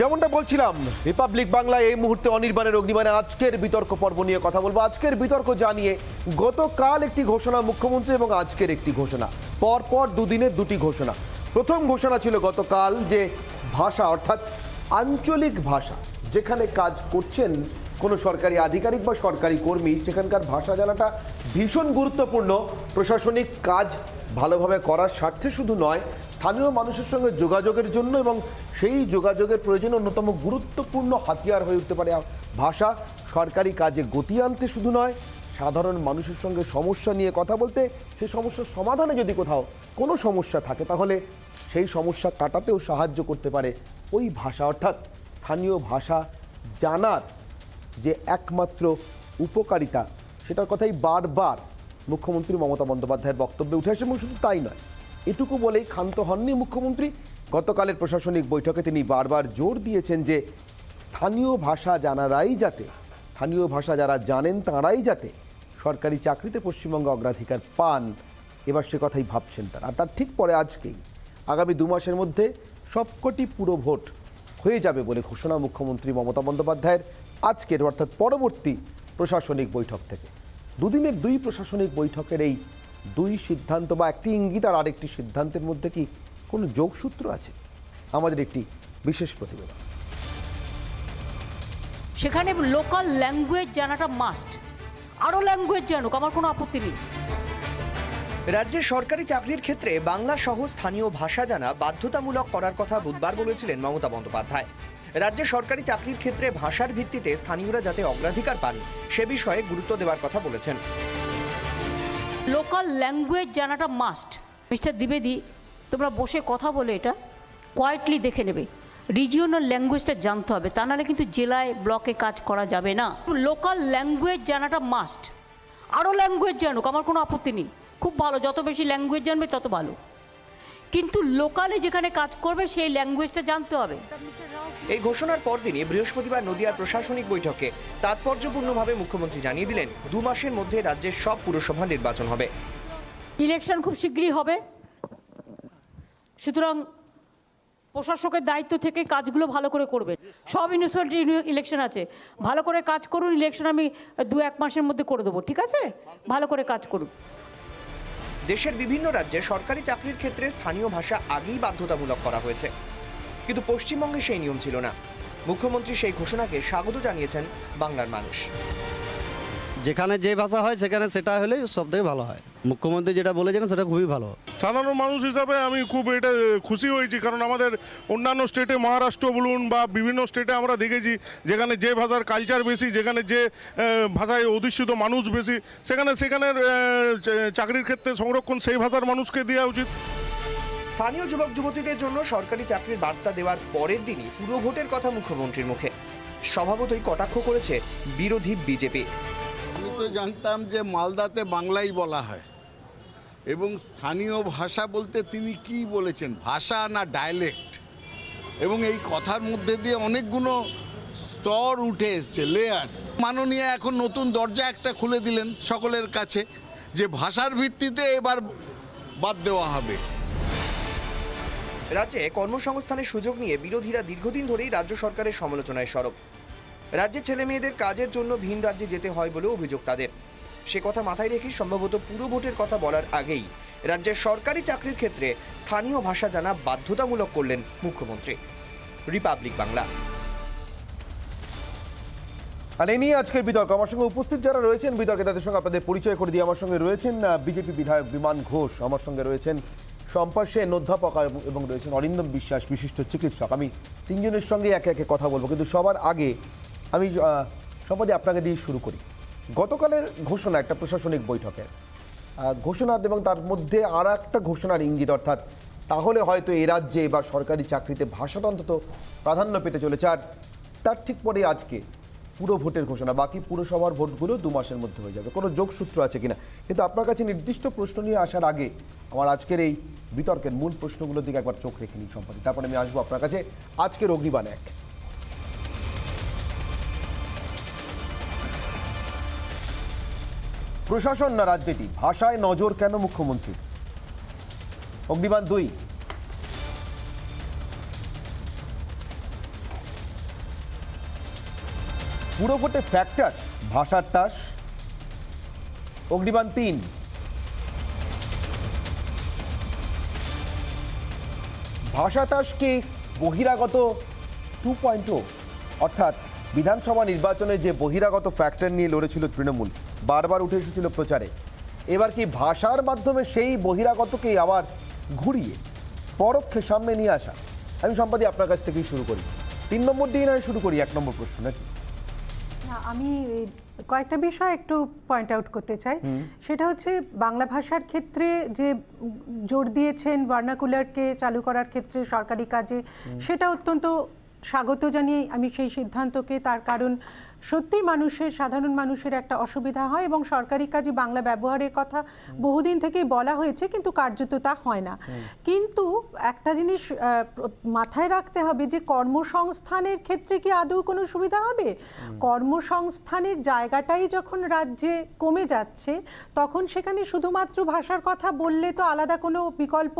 যেমনটা বলছিলাম, রিপাবলিক বাংলায় এই মুহূর্তে অনির্বাণের অগ্নিবাণে আজকের বিতর্ক পর্ব নিয়ে কথা বলবো। আজকের বিতর্ক জানিয়ে গতকাল একটি ঘোষণা মুখ্যমন্ত্রী এবং আজকের একটি ঘোষণা, পরপর দুদিনের দুটি ঘোষণা। প্রথম ঘোষণা ছিল গতকাল যে ভাষা অর্থাৎ আঞ্চলিক ভাষা যেখানে কাজ করছেন কোনো সরকারি আধিকারিক বা সরকারি কর্মী, সেখানকার ভাষা জানাটা ভীষণ গুরুত্বপূর্ণ। প্রশাসনিক কাজ ভালোভাবে করার স্বার্থে শুধু নয়, স্থানীয় মানুষের সঙ্গে যোগাযোগের জন্য এবং সেই যোগাযোগের প্রয়োজনে অন্যতম গুরুত্বপূর্ণ হাতিয়ার হয়ে উঠতে পারে ভাষা। সরকারি কাজে গতি আনতে শুধু নয়, সাধারণ মানুষের সঙ্গে সমস্যা নিয়ে কথা বলতে, সেই সমস্যার সমাধানে যদি কোথাও কোনো সমস্যা থাকে তাহলে সেই সমস্যা কাটাতেও সাহায্য করতে পারে ওই ভাষা। অর্থাৎ স্থানীয় ভাষা জানার যে একমাত্র উপকারিতা, সেটার কথাই বারবার মুখ্যমন্ত্রী মমতা বন্দ্যোপাধ্যায়ের বক্তব্যে উঠে আসে। এবং শুধু তাই নয়, এটুকু বলেই ক্ষান্ত হননি মুখ্যমন্ত্রী। গতকালের প্রশাসনিক বৈঠকে তিনি বারবার জোর দিয়েছেন যে স্থানীয় ভাষা স্থানীয় ভাষা যারা জানেন তাঁরাই যাতে সরকারি চাকরিতে পশ্চিমবঙ্গে অগ্রাধিকার পান, এবার সে কথাই ভাবছেন তারা। আর তার ঠিক পরে আজকেই আগামী 2 মাসের মধ্যে সবকটি পুরো ভোট হয়ে যাবে বলে ঘোষণা মুখ্যমন্ত্রী মমতা বন্দ্যোপাধ্যায়ের আজকের অর্থাৎ পরবর্তী প্রশাসনিক বৈঠক থেকে। দুদিনের 2 প্রশাসনিক বৈঠকের এই 2 সিদ্ধান্ত বা একটি ইঙ্গিত আর আরেকটি সিদ্ধান্তের মধ্যে কি কোনো যোগসূত্র আছে? আমাদের একটি বিশেষ প্রতিবেদন। সেখানে লোকাল ল্যাঙ্গুয়েজ জানাটা মাস্ট। আরও ল্যাঙ্গুয়েজ জানুক, আমার কোনো আপত্তি নেই। রাজ্যে সরকারি চাকরির ক্ষেত্রে বাংলা সহ স্থানীয় ভাষা জানা বাধ্যতামূলক করার কথা বুধবার বলেছিলেন মমতা বন্দ্যোপাধ্যায়। রাজ্যে সরকারি চাকরির ক্ষেত্রে ভাষার ভিত্তিতে স্থানীয়রা যাতে অগ্রাধিকার পান সে বিষয়ে গুরুত্ব দেওয়ার কথা বলেছেন। লোকাল ল্যাঙ্গুয়েজ জানাটা মাস্ট। মিস্টার দ্বিবেদী, তোমরা বসে কথা বলে এটা কোয়াইটলি দেখে নেবে। রিজিওনাল ল্যাঙ্গুয়েজটা জানতে হবে, তা নাহলে কিন্তু জেলায় ব্লকে কাজ করা যাবে না। লোকাল ল্যাঙ্গুয়েজ জানাটা মাস্ট। আরও ল্যাঙ্গুয়েজ জানুক, আমার কোনো আপত্তি নেই, খুব ভালো, যত বেশি ল্যাঙ্গুয়েজ জানবে তত ভালো, কিন্তু লোকালে যেখানে কাজ করবে সেই ল্যাঙ্গুয়েজটা জানতে হবে। এই ঘোষণার পরদিনই বৃহস্পতিবার নদিয়ার প্রশাসনিক বৈঠকে তাৎপর্যপূর্ণভাবে মুখ্যমন্ত্রী জানিয়ে দিলেন 2 মাসের মধ্যে রাজ্যের সব পুরসভা নির্বাচন হবে। ইলেকশন খুব শীঘ্রই হবে, সুতরাং প্রশাসকের দায়িত্ব থেকে কাজগুলো ভালো করে করবে। সব মিউনিসিপ্যালিটি ইলেকশন আছে, ভালো করে কাজ করুন। ইলেকশন আমি 2-1 মাসের মধ্যে করে দেবো, ঠিক আছে? ভালো করে কাজ করুন। দেশের বিভিন্ন রাজ্যে সরকারি চাকরির ক্ষেত্রে স্থানীয় ভাষা আগেই বাধ্যতামূলক করা হয়েছে, কিন্তু পশ্চিমবঙ্গে সেই নিয়ম ছিল না। মুখ্যমন্ত্রী সেই ঘোষণাকে স্বাগত জানিয়েছেন বাংলার মানুষ। যেখানে যে ভাষা হয় সেখানে সেটা হলে সব থেকে ভালো হয়। মুখ্যমন্ত্রী যেটা বলেছেন সেটা খুবই ভালো। সাধারণ মানুষ হিসাবে আমি খুব এটা খুশি হয়েছি, কারণ আমাদের অন্যান্য স্টেটে, মহারাষ্ট্র বলুন বা বিভিন্ন স্টেটে আমরা দেখেছি যেখানে যে ভাষার কালচার বেশি, যেখানে যে ভাষায় অধিষ্ঠিত মানুষ বেশি, সেখানের চাকরির ক্ষেত্রে সংরক্ষণ সেই ভাষার মানুষকে দেওয়া উচিত। স্থানীয় যুবক যুবতীদের জন্য সরকারি চাকরির বার্তা দেওয়ার পরের দিনই পুরো ভোটের কথা মুখ্যমন্ত্রীর মুখে। স্বভাবতই কটাক্ষ করেছে বিরোধী বিজেপি। আমি তো জানতাম যে মালদাতে বাংলাই বলা হয়, এবং স্থানীয় ভাষা বলতে তিনি কি বলেছেন, ভাষা না ডায়ালেক্ট, এবং এই কথার মধ্যে দিয়ে অনেকগুলো স্তর উঠে এসছে, লেয়ার্স। মাননীয় এখন নতুন দরজা একটা খুলে দিলেন সকলের কাছে যে ভাষার ভিত্তিতে এবার বাদ দেওয়া হবে। রাজ্যে কর্মসংস্থানের সুযোগ নিয়ে বিরোধীরা দীর্ঘদিন ধরেই রাজ্য সরকারের সমালোচনায় সরব। রাজ্যে ছেলে মেয়েদের কাজের জন্য ভিন রাজ্যে যেতে হয় বলে অভিযোগ তাদের। সে কথা মাথায় রেখে সম্ভবত পুরো ভোটের কথা বলার আগেই রাজ্যের সরকারি চাকরির ক্ষেত্রে স্থানীয় ভাষা জানা বাধ্যতামূলক করলেন মুখ্যমন্ত্রী। রিপাবলিক বাংলা। আর এই নিয়ে আজকের বিতর্ক, আমার সঙ্গে উপস্থিত যারা রয়েছেন বিতর্কে তাদের সঙ্গে আপনাদের পরিচয় করে দিয়ে আমার সঙ্গে রয়েছেন বিজেপি বিধায়ক বিমান ঘোষ, আমার সঙ্গে রয়েছেন শম্পা সেন অধ্যাপক এবং রয়েছেন অরিন্দম বিশ্বাস বিশিষ্ট চিকিৎসক। আমি তিনজনের সঙ্গে একে একে কথা বলবো, কিন্তু সবার আগে আমি সম্পাদে আপনাকে দিয়ে শুরু করি। গতকালের ঘোষণা একটা প্রশাসনিক বৈঠকে ঘোষণা এবং তার মধ্যে আর একটা ঘোষণার ইঙ্গিত, অর্থাৎ তাহলে হয়তো এ রাজ্যে এবার সরকারি চাকরিতে ভাষাটা অন্তত প্রাধান্য পেতে চলেছে। আর তার ঠিক পরে আজকে পুরো ভোটের ঘোষণা, বাকি পুরসভার ভোটগুলো 2 মাসের মধ্যে হয়ে যাবে। কোনো যোগসূত্র আছে কিনা? কিন্তু আপনার কাছে নির্দিষ্ট প্রশ্ন নিয়ে আসার আগে আমার আজকের এই বিতর্কের মূল প্রশ্নগুলোর দিকে একবার চোখ রেখে নিন সম্পাদক, তারপরে আমি আসবো আপনার কাছে আজকের অগ্নিবাণ 1। প্রশাসন না রাজনীতি, ভাষায় নজর কেন মুখ্যমন্ত্রী? অগ্নিবাণ 2। পুরো ভোটে ফ্যাক্টর ভাষার তাস। অগ্নিবাণ 3, ভাষা তাস কি বহিরাগত 2.0, অর্থাৎ বিধানসভা নির্বাচনে যে বহিরাগত ফ্যাক্টর নিয়ে লড়েছিল তৃণমূল, বারবার উঠে এসেছিল প্রচারে, এবার কি ভাষার মাধ্যমে সেই বহিরাগতকেই আবার ঘুরিয়ে পরোক্ষে সামনে নিয়ে আসা? আমি সম্পাদি আপনার কাছ থেকেই শুরু করি। 3 নম্বর দিয়ে নয় শুরু করি, 1 নম্বর প্রশ্ন নাকি? না, আমি কয়েকটা বিষয় একটু পয়েন্ট আউট করতে চাই। সেটা হচ্ছে বাংলা ভাষার ক্ষেত্রে যে জোর দিয়েছেন ভার্নাকুলারকে চালু করার ক্ষেত্রে সরকারি কাজে, সেটা অত্যন্ত স্বাগত জানিয়ে আমি সেই সিদ্ধান্তকে, তার কারণ সত্যি সাধারণ মানুষের একটা অসুবিধা হয় এবং সরকারি কাজে বাংলা ব্যবহারের কথা বহুদিন থেকেই বলা হয়েছে, কিন্তু কার্যত তা হয় না। কিন্তু একটা জিনিস মাথায় রাখতে হবে যে কর্মসংস্থানের ক্ষেত্রে কি আদৌ কোনো সুবিধা হবে? কর্মসংস্থানের জায়গাটাই যখন রাজ্যে কমে যাচ্ছে, তখন সেখানে শুধুমাত্র ভাষার কথা বললে তো আলাদা কোনো বিকল্প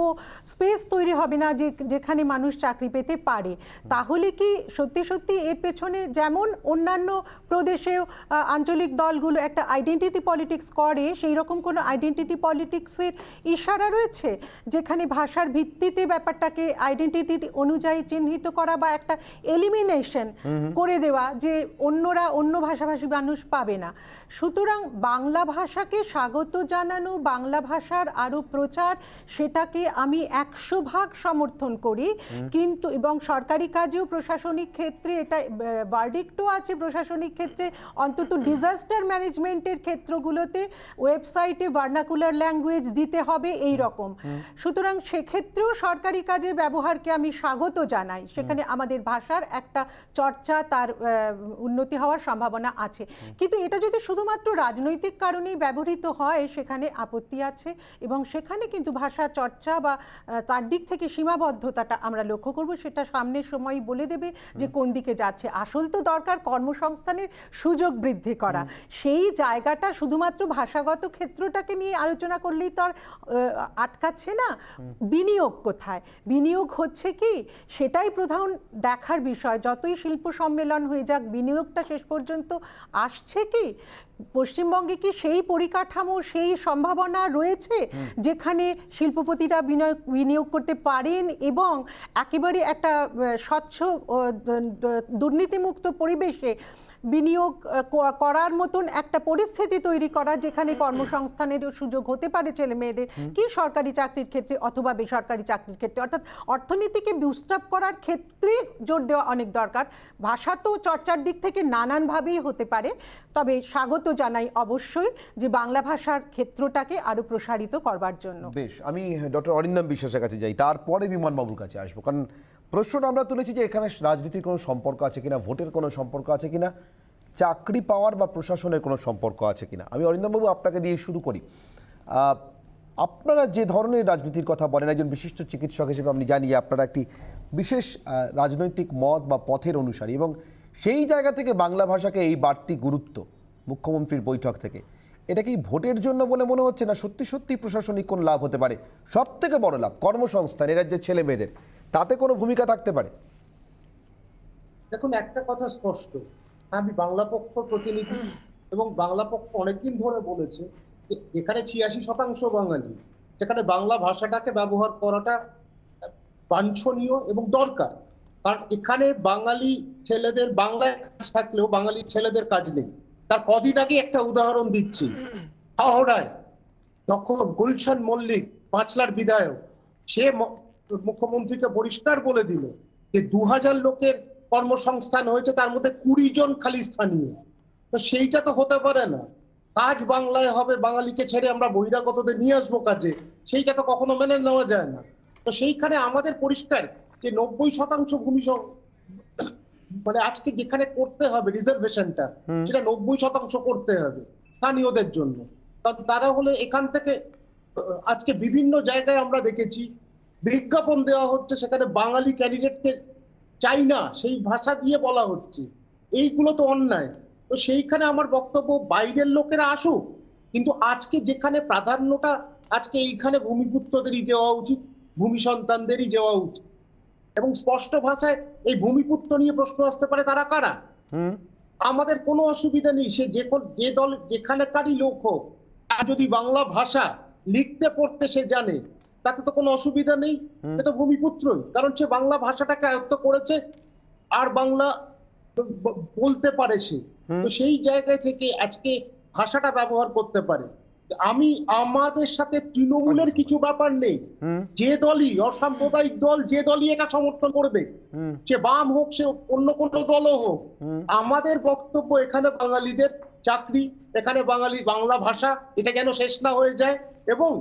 স্পেস তৈরি হবে না যেখানে মানুষ চাকরি পেতে পারে। তাহলে কি সত্যি সত্যি এর পেছনে যেমন অন্যান্য প্রদেশেও আঞ্চলিক দলগুলো একটা আইডেন্টিটি পলিটিক্স করে, সেই রকম কোনো আইডেন্টিটি পলিটিক্সের ইশারা রয়েছে, যেখানে ভাষার ভিত্তিতে ব্যাপারটাকে আইডেন্টিটি অনুযায়ী চিহ্নিত করা বা একটা এলিমিনেশন করে দেওয়া যে অন্য ভাষাভাষী মানুষ পাবে না। সুতরাং বাংলা ভাষাকে স্বাগত জানানো, বাংলা ভাষার আরও প্রচার, সেটাকে আমি 100% সমর্থন করি। কিন্তু এবং সরকারি কাজেও প্রশাসনিক ক্ষেত্রে এটা ভার্ডিক্টও আছে, প্রশাসনিক ক্ষেত্রে অন্তত ডিজাস্টার ম্যানেজমেন্টের ক্ষেত্রগুলোতে ওয়েবসাইটে ভার্নাকুলার ল্যাঙ্গুয়েজ দিতে হবে এই রকম। সুতরাং সেক্ষেত্রেও সরকারি কাজে ব্যবহারকে আমি স্বাগত জানাই। সেখানে আমাদের ভাষার একটা চর্চা, তার উন্নতি হওয়ার সম্ভাবনা আছে। কিন্তু এটা যদি শুধুমাত্র রাজনৈতিক কারণেই ব্যবহৃত হয়, সেখানে আপত্তি আছে এবং সেখানে কিন্তু ভাষা চর্চা বা তার দিক থেকে সীমাবদ্ধতাটা আমরা লক্ষ্য করব। সেটা সামনের সময় বলে দেবে যে কোন দিকে যাচ্ছে। আসল তো দরকার কর্মসংস্থানের সুযোগ বৃদ্ধি করা। সেই জায়গাটা শুধুমাত্র ভাষাগত ক্ষেত্রটাকে নিয়ে আলোচনা করলেই তো আর আটকাচ্ছে না। বিনিয়োগ কোথায়, বিনিয়োগ হচ্ছে কি, সেটাই প্রধান দেখার বিষয়। যতই শিল্প সম্মেলন হয়ে যাক, বিনিয়োগটা শেষ পর্যন্ত আসছে কি? পশ্চিমবঙ্গে কি সেই পরিকাঠামো, সেই সম্ভাবনা রয়েছে যেখানে শিল্পপতিরা বিনিয়োগ করতে পারেন এবং একেবারে একটা স্বচ্ছ দুর্নীতিমুক্ত পরিবেশে বিনিয়োগ করার মতন একটা পরিস্থিতি তৈরি করা, যেখানে কর্মসংস্থানের সুযোগ হতে পারে ছেলে মেয়েদের, কি সরকারি চাকরির ক্ষেত্রে অথবা বেসরকারি চাকরির ক্ষেত্রে? অর্থাৎ অর্থনীতিকে বুস্টআপ করার ক্ষেত্রে জোর দেওয়া অনেক দরকার। ভাষা তো চর্চার দিক থেকে নানানভাবেই হতে পারে, তবে স্বাগত জানাই অবশ্যই যে বাংলা ভাষার ক্ষেত্রটাকে আরও প্রসারিত করবার জন্য। বেশ, আমি ডক্টর অরিন্দম বিশ্বাসের কাছে যাই, তারপরে বিমানবাবুর কাছে আসবো। কারণ প্রশ্নটা আমরা তুলেছি যে এখানে রাজনীতির কোনো সম্পর্ক আছে কিনা, ভোটের কোনো সম্পর্ক আছে কিনা, চাকরি পাওয়ার বা প্রশাসনের কোনো সম্পর্ক আছে কিনা। আমি অরিন্দমবাবু আপনাকে দিয়ে শুরু করি। আপনারা যে ধরনের রাজনীতির কথা বলেন, একজন বিশিষ্ট চিকিৎসক হিসেবে আমি জানি যে আপনারা একটি বিশেষ রাজনৈতিক মত বা পথের অনুসারী, এবং সেই জায়গা থেকে বাংলা ভাষাকে এই বাড়তি গুরুত্ব মুখ্যমন্ত্রীর বৈঠক থেকে, এটা কি ভোটের জন্য বলে মনে হচ্ছে, না সত্যি সত্যি প্রশাসনিক কোন লাভ হতে পারে? সব থেকে বড় লাভ কর্মসংস্থান, এর যে ছেলে মেয়েদের, তাতে কোনো ভূমিকা থাকতে পারে? দেখুন, একটা কথা স্পষ্ট, আমি বাংলা পক্ষ প্রতিনিধি এবং বাংলা পক্ষ অনেকদিন ধরে বলেছে যে এখানে 86% বাঙালি, সেখানে বাংলা ভাষাটাকে ব্যবহার করাটা বাঞ্ছনীয় এবং দরকার। কারণ এখানে বাঙালি ছেলেদের বাংলায় কাজ থাকলেও বাঙালি ছেলেদের কাজ নেই। তার কদিন আগে একটা উদাহরণ দিচ্ছি। হাওড়ায় যখন গুলশান মল্লিক, পাঁচলার বিধায়ক, সে মুখ্যমন্ত্রীকে পরিষ্কার বলে দিল যে 2000 লোকের কর্মসংস্থান হয়েছে, তার মধ্যে 20 জন খালি স্থানীয়। তো সেইটা তো হতে পারে না। কাজ বাংলায় হবে, বাঙালিকে ছেড়ে আমরা বহিরাগতদের নিয়ে আসবো কাজে, সেইটা তো কখনো মেনে নেওয়া যায় না। তো সেইখানে আমাদের পরিষ্কার যে 90% ভূমি মানে আজকে যেখানে করতে হবে রিজার্ভেশনটা, সেটা 90% করতে হবে স্থানীয়দের জন্য। কারণ তারা হলে এখান থেকে আজকে বিভিন্ন জায়গায় আমরা দেখেছি বিজ্ঞাপন দেওয়া হচ্ছে, সেখানে বাঙালি ক্যান্ডিডেটকে চাই না, সেই ভাষা দিয়ে বলা হচ্ছে। এইগুলো তো অন্যায়। তো সেইখানে আমার বক্তব্য, বাইরের লোকেরা আসুক, কিন্তু আজকে যেখানে প্রাধান্যটা আজকে এইখানে ভূমিপুত্রদেরই দেওয়া উচিত, ভূমি সন্তানদেরই দেওয়া উচিত। এবং স্পষ্ট ভাষায় এই ভূমিপুত্র নিয়ে প্রশ্ন আসতে পারে, তারা কারা? আমাদের কোনো অসুবিধা নেই, সে যে দল যেখানেকারই লোক হোক, আর যদি বাংলা ভাষা লিখতে পড়তে সে জানে তাতে তো কোনো অসুবিধা নেই, সে তো ভূমিপুত্রই, কারণ সে বাংলা ভাষাটাকে আয়ত্ত করেছে আর বাংলা বলতে পারে সে। তো সেই জায়গায় থেকে আজকে ভাষাটা ব্যবহার করতে পারে। আমাদের সাথে তৃণমূলের কিছু ব্যাপার নেই, যে দলই অসাম্প্রদায়িক দল যে দলই এটা সমর্থন করবে, সে বাম হোক সে অন্য কোনো দলও হোক, আমাদের বক্তব্য এখানে বাঙালিদের চাকরি, এখানে বাংলা ভাষা এটা যেন শেষ না হয়ে যায়, এবং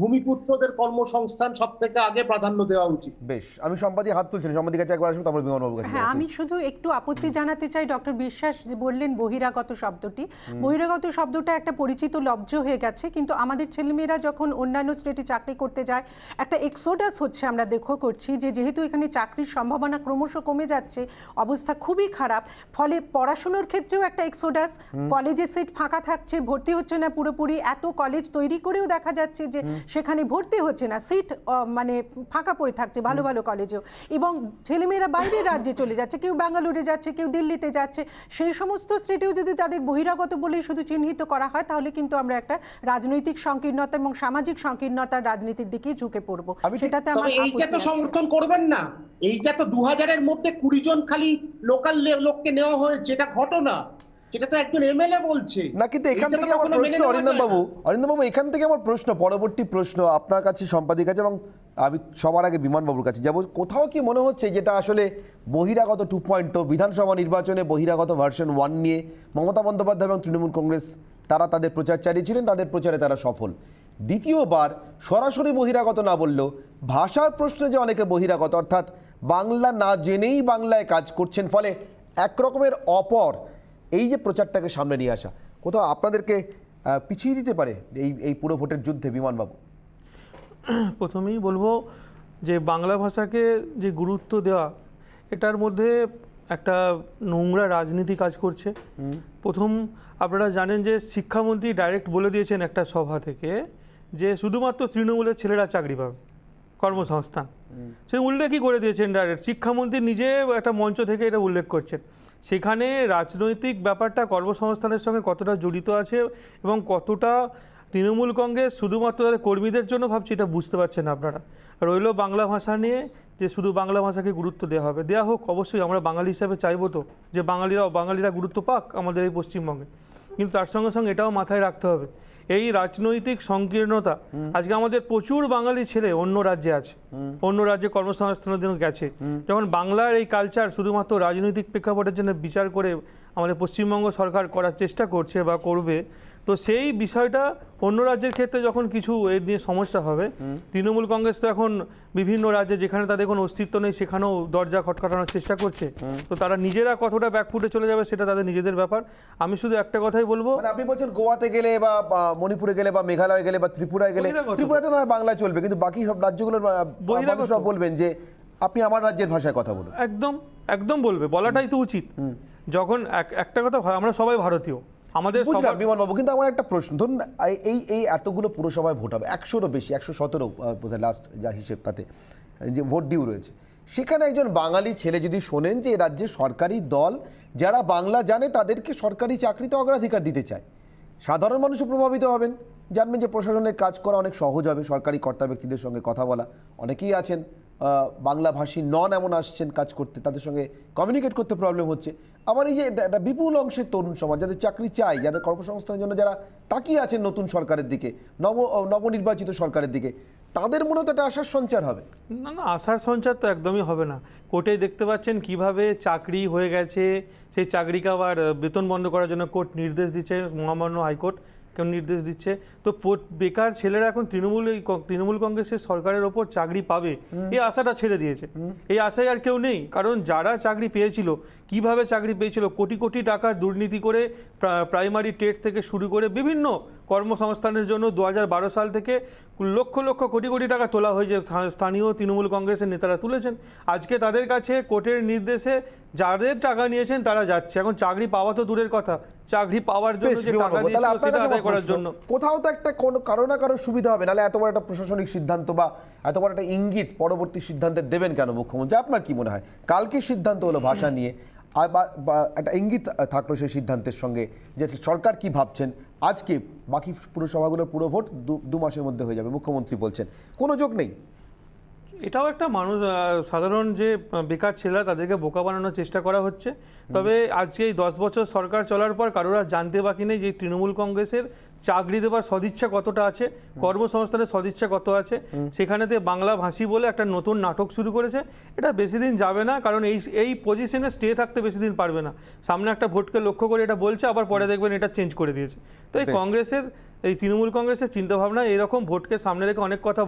ভূমিপুত্রদের কর্মসংস্থান সব থেকে আগে প্রাধান্য দেওয়া উচিত। বেশ, আমি সম্পাদী হাত তুলছি, সম্পাদীর কাছে একবার আসুন, তারপর বিমানবাবুর কাছে হ্যাঁ, যাবো, আমি please। শুধু একটু আপত্তি জানাতে চাই। ডক্টর বিশ্বাস যে বললেন বহিরাগত শব্দটি, বহিরাগত শব্দটা একটা পরিচিত লব্জ হয়ে গেছে, কিন্তু আমাদের ছেলেমেয়েরা যখন অন্যান্য স্টেটে চাকরি করতে যায় একটা এক্সোডাস হচ্ছে, আমরা লক্ষ্য করছি যে যেহেতু এখানে চাকরির সম্ভাবনা ক্রমশ কমে যাচ্ছে, অবস্থা খুবই খারাপ, ফলে পড়াশুনোর ক্ষেত্রেও একটা এক্সোডাস, কলেজে সিট ফাঁকা থাকছে, ভর্তি হচ্ছে না পুরোপুরি, এত কলেজ তৈরি করেও দেখা যাচ্ছে যে সেখানে ভর্তি হচ্ছে না, সিট মানে ফাঁকা পড়ে থাকছে ভালো ভালো কলেজেও, এবং ছেলেমেয়েরা বাইরের রাজ্যে চলে যাচ্ছে, কেউ ব্যাঙ্গালোরে যাচ্ছে, কেউ দিল্লিতে যাচ্ছে। সেই সমস্ত স্টেটেও যদি তাদের বহিরাগত বলেই শুধু চিহ্নিত করা হয়, তাহলে কিন্তু আমরা একটা রাজনৈতিক সংকীর্ণতা এবং সামাজিক সংকীর্ণতার রাজনীতির দিকে ঝুঁকে পড়বো। সেটাতে আমার এইটা আপত্তি তো আছে। সমর্থন করবেন না, এইটা তো 2000-এর মধ্যে 20 জন খালি লোকাল লোককে নেওয়া হয়েছে, এটা ঘটনা, সেটা তো একজন এমএলএ বলছে না, কিন্তু এখান থেকে আমার প্রশ্ন, অরিন্দম বাবু এখান থেকে আমার প্রশ্ন, পরবর্তী প্রশ্ন আপনার কাছে, সম্পাদীর কাছে, এবং আমি সবার আগে বিমানবাবুর কাছে যাব। কোথাও কি মনে হচ্ছে যেটা আসলে বহিরাগত 2.0 বিধানসভা নির্বাচনে বহিরাগত ভার্সন 1 নিয়ে মমতা বন্দ্যোপাধ্যায় এবং তৃণমূল কংগ্রেস তারা তাদের প্রচার চালিয়েছিলেন, তাদের প্রচারে তারা সফল। দ্বিতীয়বার সরাসরি বহিরাগত না বললেও ভাষার প্রশ্নে যে অনেকে বহিরাগত, অর্থাৎ বাংলা না জেনেই বাংলায় কাজ করছেন, ফলে একরকমের অপর এই যে প্রচারটাকে সামনে নিয়ে আসা কোথাও আপনাদেরকে পিছিয়ে দিতে পারে এই পুরো ভোটের যুদ্ধে, বিমানবাবু? প্রথমেই বলবো যে বাংলা ভাষাকে যে গুরুত্ব দেওয়া, এটার মধ্যে একটা নোংরা রাজনীতি কাজ করছে। প্রথম আপনারা জানেন যে শিক্ষামন্ত্রী ডাইরেক্ট বলে দিয়েছেন একটা সভা থেকে যে শুধুমাত্র তৃণমূলের ছেলেরা চাকরি পাবে, কর্মসংস্থান, সে উল্লেখই করে দিয়েছেন ডাইরেক্ট। শিক্ষামন্ত্রী নিজে একটা মঞ্চ থেকে এটা উল্লেখ করছেন। সেখানে রাজনৈতিক ব্যাপারটা কর্মসংস্থানের সঙ্গে কতটা জড়িত আছে এবং কতটা তৃণমূল কংগ্রেস শুধুমাত্র তাদের কর্মীদের জন্য ভাবছে, এটা বুঝতে পারছেন আপনারা। রইল বাংলা ভাষা নিয়ে, যে শুধু বাংলা ভাষাকে গুরুত্ব দেওয়া হবে, দেওয়া হোক, অবশ্যই আমরা বাঙালি হিসাবে চাইবো তো যে বাঙালিরা গুরুত্ব পাক আমাদের এই পশ্চিমবঙ্গে, কিন্তু তার সঙ্গে সঙ্গে এটাও মাথায় রাখতে হবে এই রাজনৈতিক সংকীর্ণতা। আজকে আমাদের প্রচুর বাঙালি ছেলে অন্য রাজ্যে আছে, অন্য রাজ্যে কর্মসংস্থানের জন্য গেছে। যখন বাংলার এই কালচার শুধুমাত্র রাজনৈতিক প্রেক্ষাপটের জন্য বিচার করে আমাদের পশ্চিমবঙ্গ সরকার করার চেষ্টা করছে বা করবে, তো সেই বিষয়টা অন্য রাজ্যের ক্ষেত্রে যখন কিছু এর নিয়ে সমস্যা হবে, তৃণমূল কংগ্রেস তো এখন বিভিন্ন রাজ্যে যেখানে তাদের কোনো অস্তিত্ব নেই সেখানেও দরজা খটখটানোর চেষ্টা করছে। তো তারা নিজেরা কতটা ব্যাকফুটে চলে যাবে সেটা তাদের নিজেদের ব্যাপার। আমি শুধু একটা কথাই বলবো, মানে আপনি বলছেন গোয়াতে গেলে বা মণিপুরে গেলে বা মেঘালয় গেলে বা ত্রিপুরায় গেলে, ত্রিপুরাতে নয় বাংলা চলবে, কিন্তু বাকি সব রাজ্যগুলোর মানুষরা বলবেন যে আপনি আমার রাজ্যের ভাষায় কথা বলুন। একদম একদম বলবে, বলাটাই তো উচিত। যখন একটা কথা, আমরা সবাই ভারতীয়, আমাদের বুঝলাম বিমানবাবু, কিন্তু আমার একটা প্রশ্ন, ধরুন এই এতগুলো পুরসভায় ভোট হবে, 100-রও বেশি, 117 বোধহয় লাস্ট যা হিসেব, তাতে যে ভোট ডিউ রয়েছে, সেখানে একজন বাঙালি ছেলে যদি শোনেন যে রাজ্যে সরকারি দল যারা বাংলা জানে তাদেরকে সরকারি চাকরিতে অগ্রাধিকার দিতে চায়, সাধারণ মানুষও প্রভাবিত হবেন, জানবেন যে প্রশাসনের কাজ করা অনেক সহজ হবে, সরকারি কর্তা ব্যক্তিদের সঙ্গে কথা বলা, অনেকেই আছেন বাংলাভাষী নন, এমন আসছেন কাজ করতে, তাদের সঙ্গে কমিউনিকেট করতে প্রবলেম হচ্ছে। আবার এই যে একটা বিপুল অংশের তরুণ সমাজ যাদের চাকরি চাই, যাদের কর্মসংস্থানের জন্য যারা তাকিয়ে আছেন নতুন সরকারের দিকে, নবনির্বাচিত সরকারের দিকে, তাদের মনে তো একটা আশার সঞ্চার হবে। না না, আশার সঞ্চার তো একদমই হবে না। কোর্টে দেখতে পাচ্ছেন কিভাবে চাকরি হয়ে গেছে, সেই চাকরিকে আবার বেতন বন্ধ করার জন্য কোর্ট নির্দেশ দিচ্ছে, মহামান্য হাইকোর্ট নির্দেশ দিচ্ছে। তো বেকার ছেলেরা এখন তৃণমূল কংগ্রেসের সরকারের ওপর চাকরি পাবে এই আশাটা ছেড়ে দিয়েছে। এই আশায় আর কেউ নেই, কারণ যারা চাকরি পেয়েছিল, কিভাবে চাকরি পেয়েছিল, কোটি কোটি টাকার দুর্নীতি করে প্রাইমারি টেট থেকে শুরু করে বিভিন্ন কর্মসংস্থানের জন্য 2012 সাল থেকে লক্ষ লক্ষ কোটি কোটি টাকা তোলা হয়েছে, স্থানীয় তৃণমূল কংগ্রেসের নেতারা তুলেছেন। আজকে তাদের কাছে কোর্টের নির্দেশে যাদের টাকা নিয়েছেন তারা যাচ্ছে। এখন চাকরি পাওয়া তো দূরের কথা, চাকরি পাওয়ার জন্য যে টাকা দিয়েছিল সেটা আদায় করার জন্য কোথাও তো একটা কারো না কারো সুবিধা হবে, নাহলে এত বড় একটা প্রশাসনিক সিদ্ধান্ত বা এত বড় একটা ইঙ্গিত পরবর্তী সিদ্ধান্তে দেবেন কেন মুখ্যমন্ত্রী? আপনার কি মনে হয়? কালকে সিদ্ধান্ত হলো ভাষা নিয়ে, আর বা একটা ইঙ্গিত থাকলো সেই সিদ্ধান্তের সঙ্গে যে সরকার কি ভাবছেন। আজকে বাকি পুরসভাগুলোর পুরো ভোট 2 মাসের মধ্যে হয়ে যাবে, মুখ্যমন্ত্রী বলছেন, কোনো যোগ নেই। এটাও একটা মানুষ, সাধারণ যে বেকার ছেলেরা তাদেরকে বোকা বানানোর চেষ্টা করা হচ্ছে। তবে আজকে এই 10 বছর সরকার চলার পর কারোর আর জানতে বাকি নেই যে তৃণমূল কংগ্রেসের চাকরি দেওয়ার সদিচ্ছা কতটা আছে, কর্মসংস্থানের সদিচ্ছা কত আছে। সেখানেতে বাংলা ভাষী বলে একটা নতুন নাটক শুরু করেছে। এটা বেশি দিন যাবে না, কারণ এই পজিশনে স্টে থাকতে বেশি দিন পারবে না। সামনে একটা ভোটকে লক্ষ্য করে এটা বলছে, আবার পরে দেখবেন এটা চেঞ্জ করে দিয়েছে। তো এই কংগ্রেসের, এই তৃণমূল কংগ্রেসের চিন্তাভাবনা এরকম, ভোটকে সামনে রেখে অনেক কথা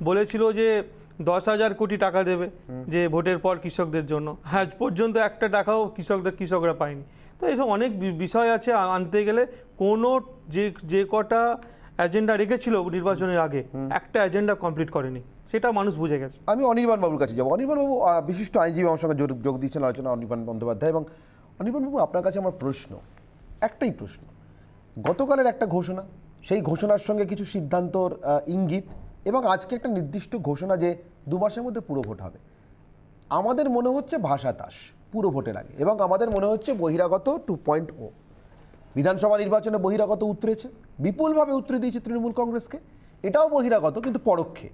বলেছিল যে 10,000 কোটি টাকা দেবে যে ভোটের পর কৃষকদের জন্য। আজ পর্যন্ত একটা টাকাও কৃষকরা পায়নি। তো এইসব অনেক বিষয় আছে আনতে গেলে। কোনো যে কটা এজেন্ডা রেখেছিল নির্বাচনের আগে, একটা এজেন্ডা কমপ্লিট করেনি, সেটা মানুষ বুঝে গেছে। আমি অনির্বাণ বাবুর কাছে যাবো। অনির্বাণ বাবু বিশিষ্ট আইনজীবী আমার সঙ্গে যোগ দিচ্ছেন আলোচনা, অনির্বাণ বন্দ্যোপাধ্যায়। এবং অনির্বাণ বাবু, আপনার কাছে আমার প্রশ্ন, একটাই প্রশ্ন। গতকালের একটা ঘোষণা, সেই ঘোষণার সঙ্গে কিছু সিদ্ধান্তর ইঙ্গিত, এবং আজকে একটা নির্দিষ্ট ঘোষণা যে 2 মাসের মধ্যে পুরো ভোট হবে। আমাদের মনে হচ্ছে ভাষা তাস পুরো ভোটের আগে, এবং আমাদের মনে হচ্ছে বহিরাগত 2.0। বিধানসভা নির্বাচনে বহিরাগত উতরেছে, বিপুলভাবে উতরে দিয়েছে তৃণমূল কংগ্রেসকে। এটাও বহিরাগত, কিন্তু পরোক্ষে।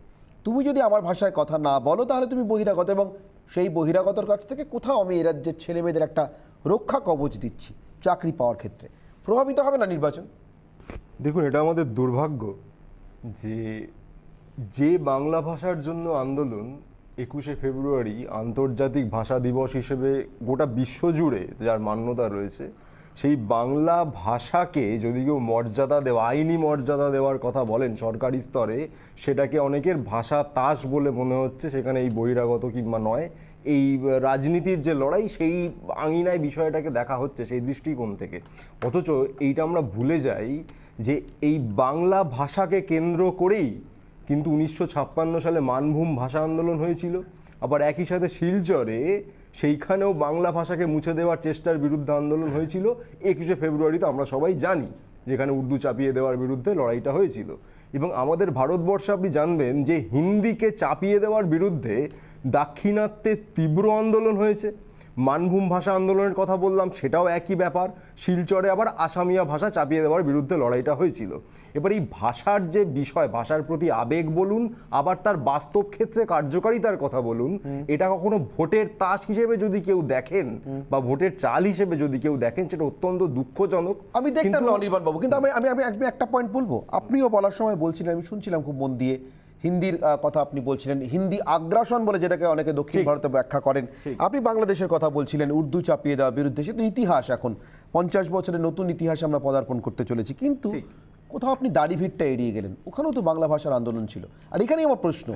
তুমি যদি আমার ভাষায় কথা না বলো তাহলে তুমি বহিরাগত, এবং সেই বহিরাগতর কাছ থেকে কোথাও আমি এ রাজ্যের ছেলেমেয়েদের একটা রক্ষা কবচ দিচ্ছি চাকরি পাওয়ার ক্ষেত্রে। প্রভাবিত হবে না নির্বাচন? দেখুন, এটা আমাদের দুর্ভাগ্য যে বাংলা ভাষার জন্য আন্দোলন 21শে ফেব্রুয়ারি আন্তর্জাতিক ভাষা দিবস হিসেবে গোটা বিশ্বজুড়ে যার মান্যতা রয়েছে, সেই বাংলা ভাষাকে যদি কেউ মর্যাদা দেওয়া, আইনি মর্যাদা দেওয়ার কথা বলেন সরকারি স্তরে, সেটাকে অনেকের ভাষা তাস বলে মনে হচ্ছে। সেখানে এই বহিরাগত কিংবা নয়, এই রাজনীতির যে লড়াই, সেই আঙিনায় বিষয়টাকে দেখা হচ্ছে সেই দৃষ্টিকোণ থেকে। অথচ এইটা আমরা ভুলে যাই যে এই বাংলা ভাষাকে কেন্দ্র করেই কিন্তু 1956 সালে মানভূম ভাষা আন্দোলন হয়েছিল। আবার একই সাথে শিলচরে সেইখানেও বাংলা ভাষাকে মুছে দেওয়ার চেষ্টার বিরুদ্ধে আন্দোলন হয়েছিল। 21শে ফেব্রুয়ারি তো আমরা সবাই জানি, যেখানে উর্দু চাপিয়ে দেওয়ার বিরুদ্ধে লড়াইটা হয়েছিল। এবং আমাদের ভারতবর্ষে আপনি জানবেন যে হিন্দিকে চাপিয়ে দেওয়ার বিরুদ্ধে দাক্ষিণাত্যে তীব্র আন্দোলন হয়েছে। মানভূম ভাষা আন্দোলনের কথা বললাম, সেটাও একই ব্যাপার। শিলচরে আবার আসামিয়া ভাষা চাপিয়ে দেওয়ার বিরুদ্ধে লড়াইটা হয়েছিল। এবার এই ভাষার যে বিষয়, ভাষার প্রতি আবেগ বলুন, আবার তার বাস্তব ক্ষেত্রে কার্যকারিতার কথা বলুন, এটা কখনো ভোটের তাস হিসেবে যদি কেউ দেখেন বা ভোটের চাল হিসেবে যদি কেউ দেখেন, সেটা অত্যন্ত দুঃখজনক। আমি দেখতাম না অনির্বাণ বাবু, কিন্তু আমি একটা পয়েন্ট বলবো। আপনিও বলার সময় বলছিলেন, আমি শুনছিলাম খুব মন দিয়ে, হিন্দির কথা আপনি বলছিলেন, হিন্দি আগ্রাসন বলে যেটাকে অনেকে দক্ষিণ ভারতে ব্যাখ্যা করেন। আপনি বাংলাদেশের কথা বলছিলেন, উর্দু চাপিয়ে দেওয়ার বিরুদ্ধে। সেটা ইতিহাস, এখন 50 বছরের নতুন ইতিহাসে আমরা পদার্পণ করতে চলেছি। কিন্তু কোথাও আপনি দাড়িভিটটা এড়িয়ে গেলেন, ওখানেও তো বাংলা ভাষার আন্দোলন ছিল। আর এখানেই আমার প্রশ্ন,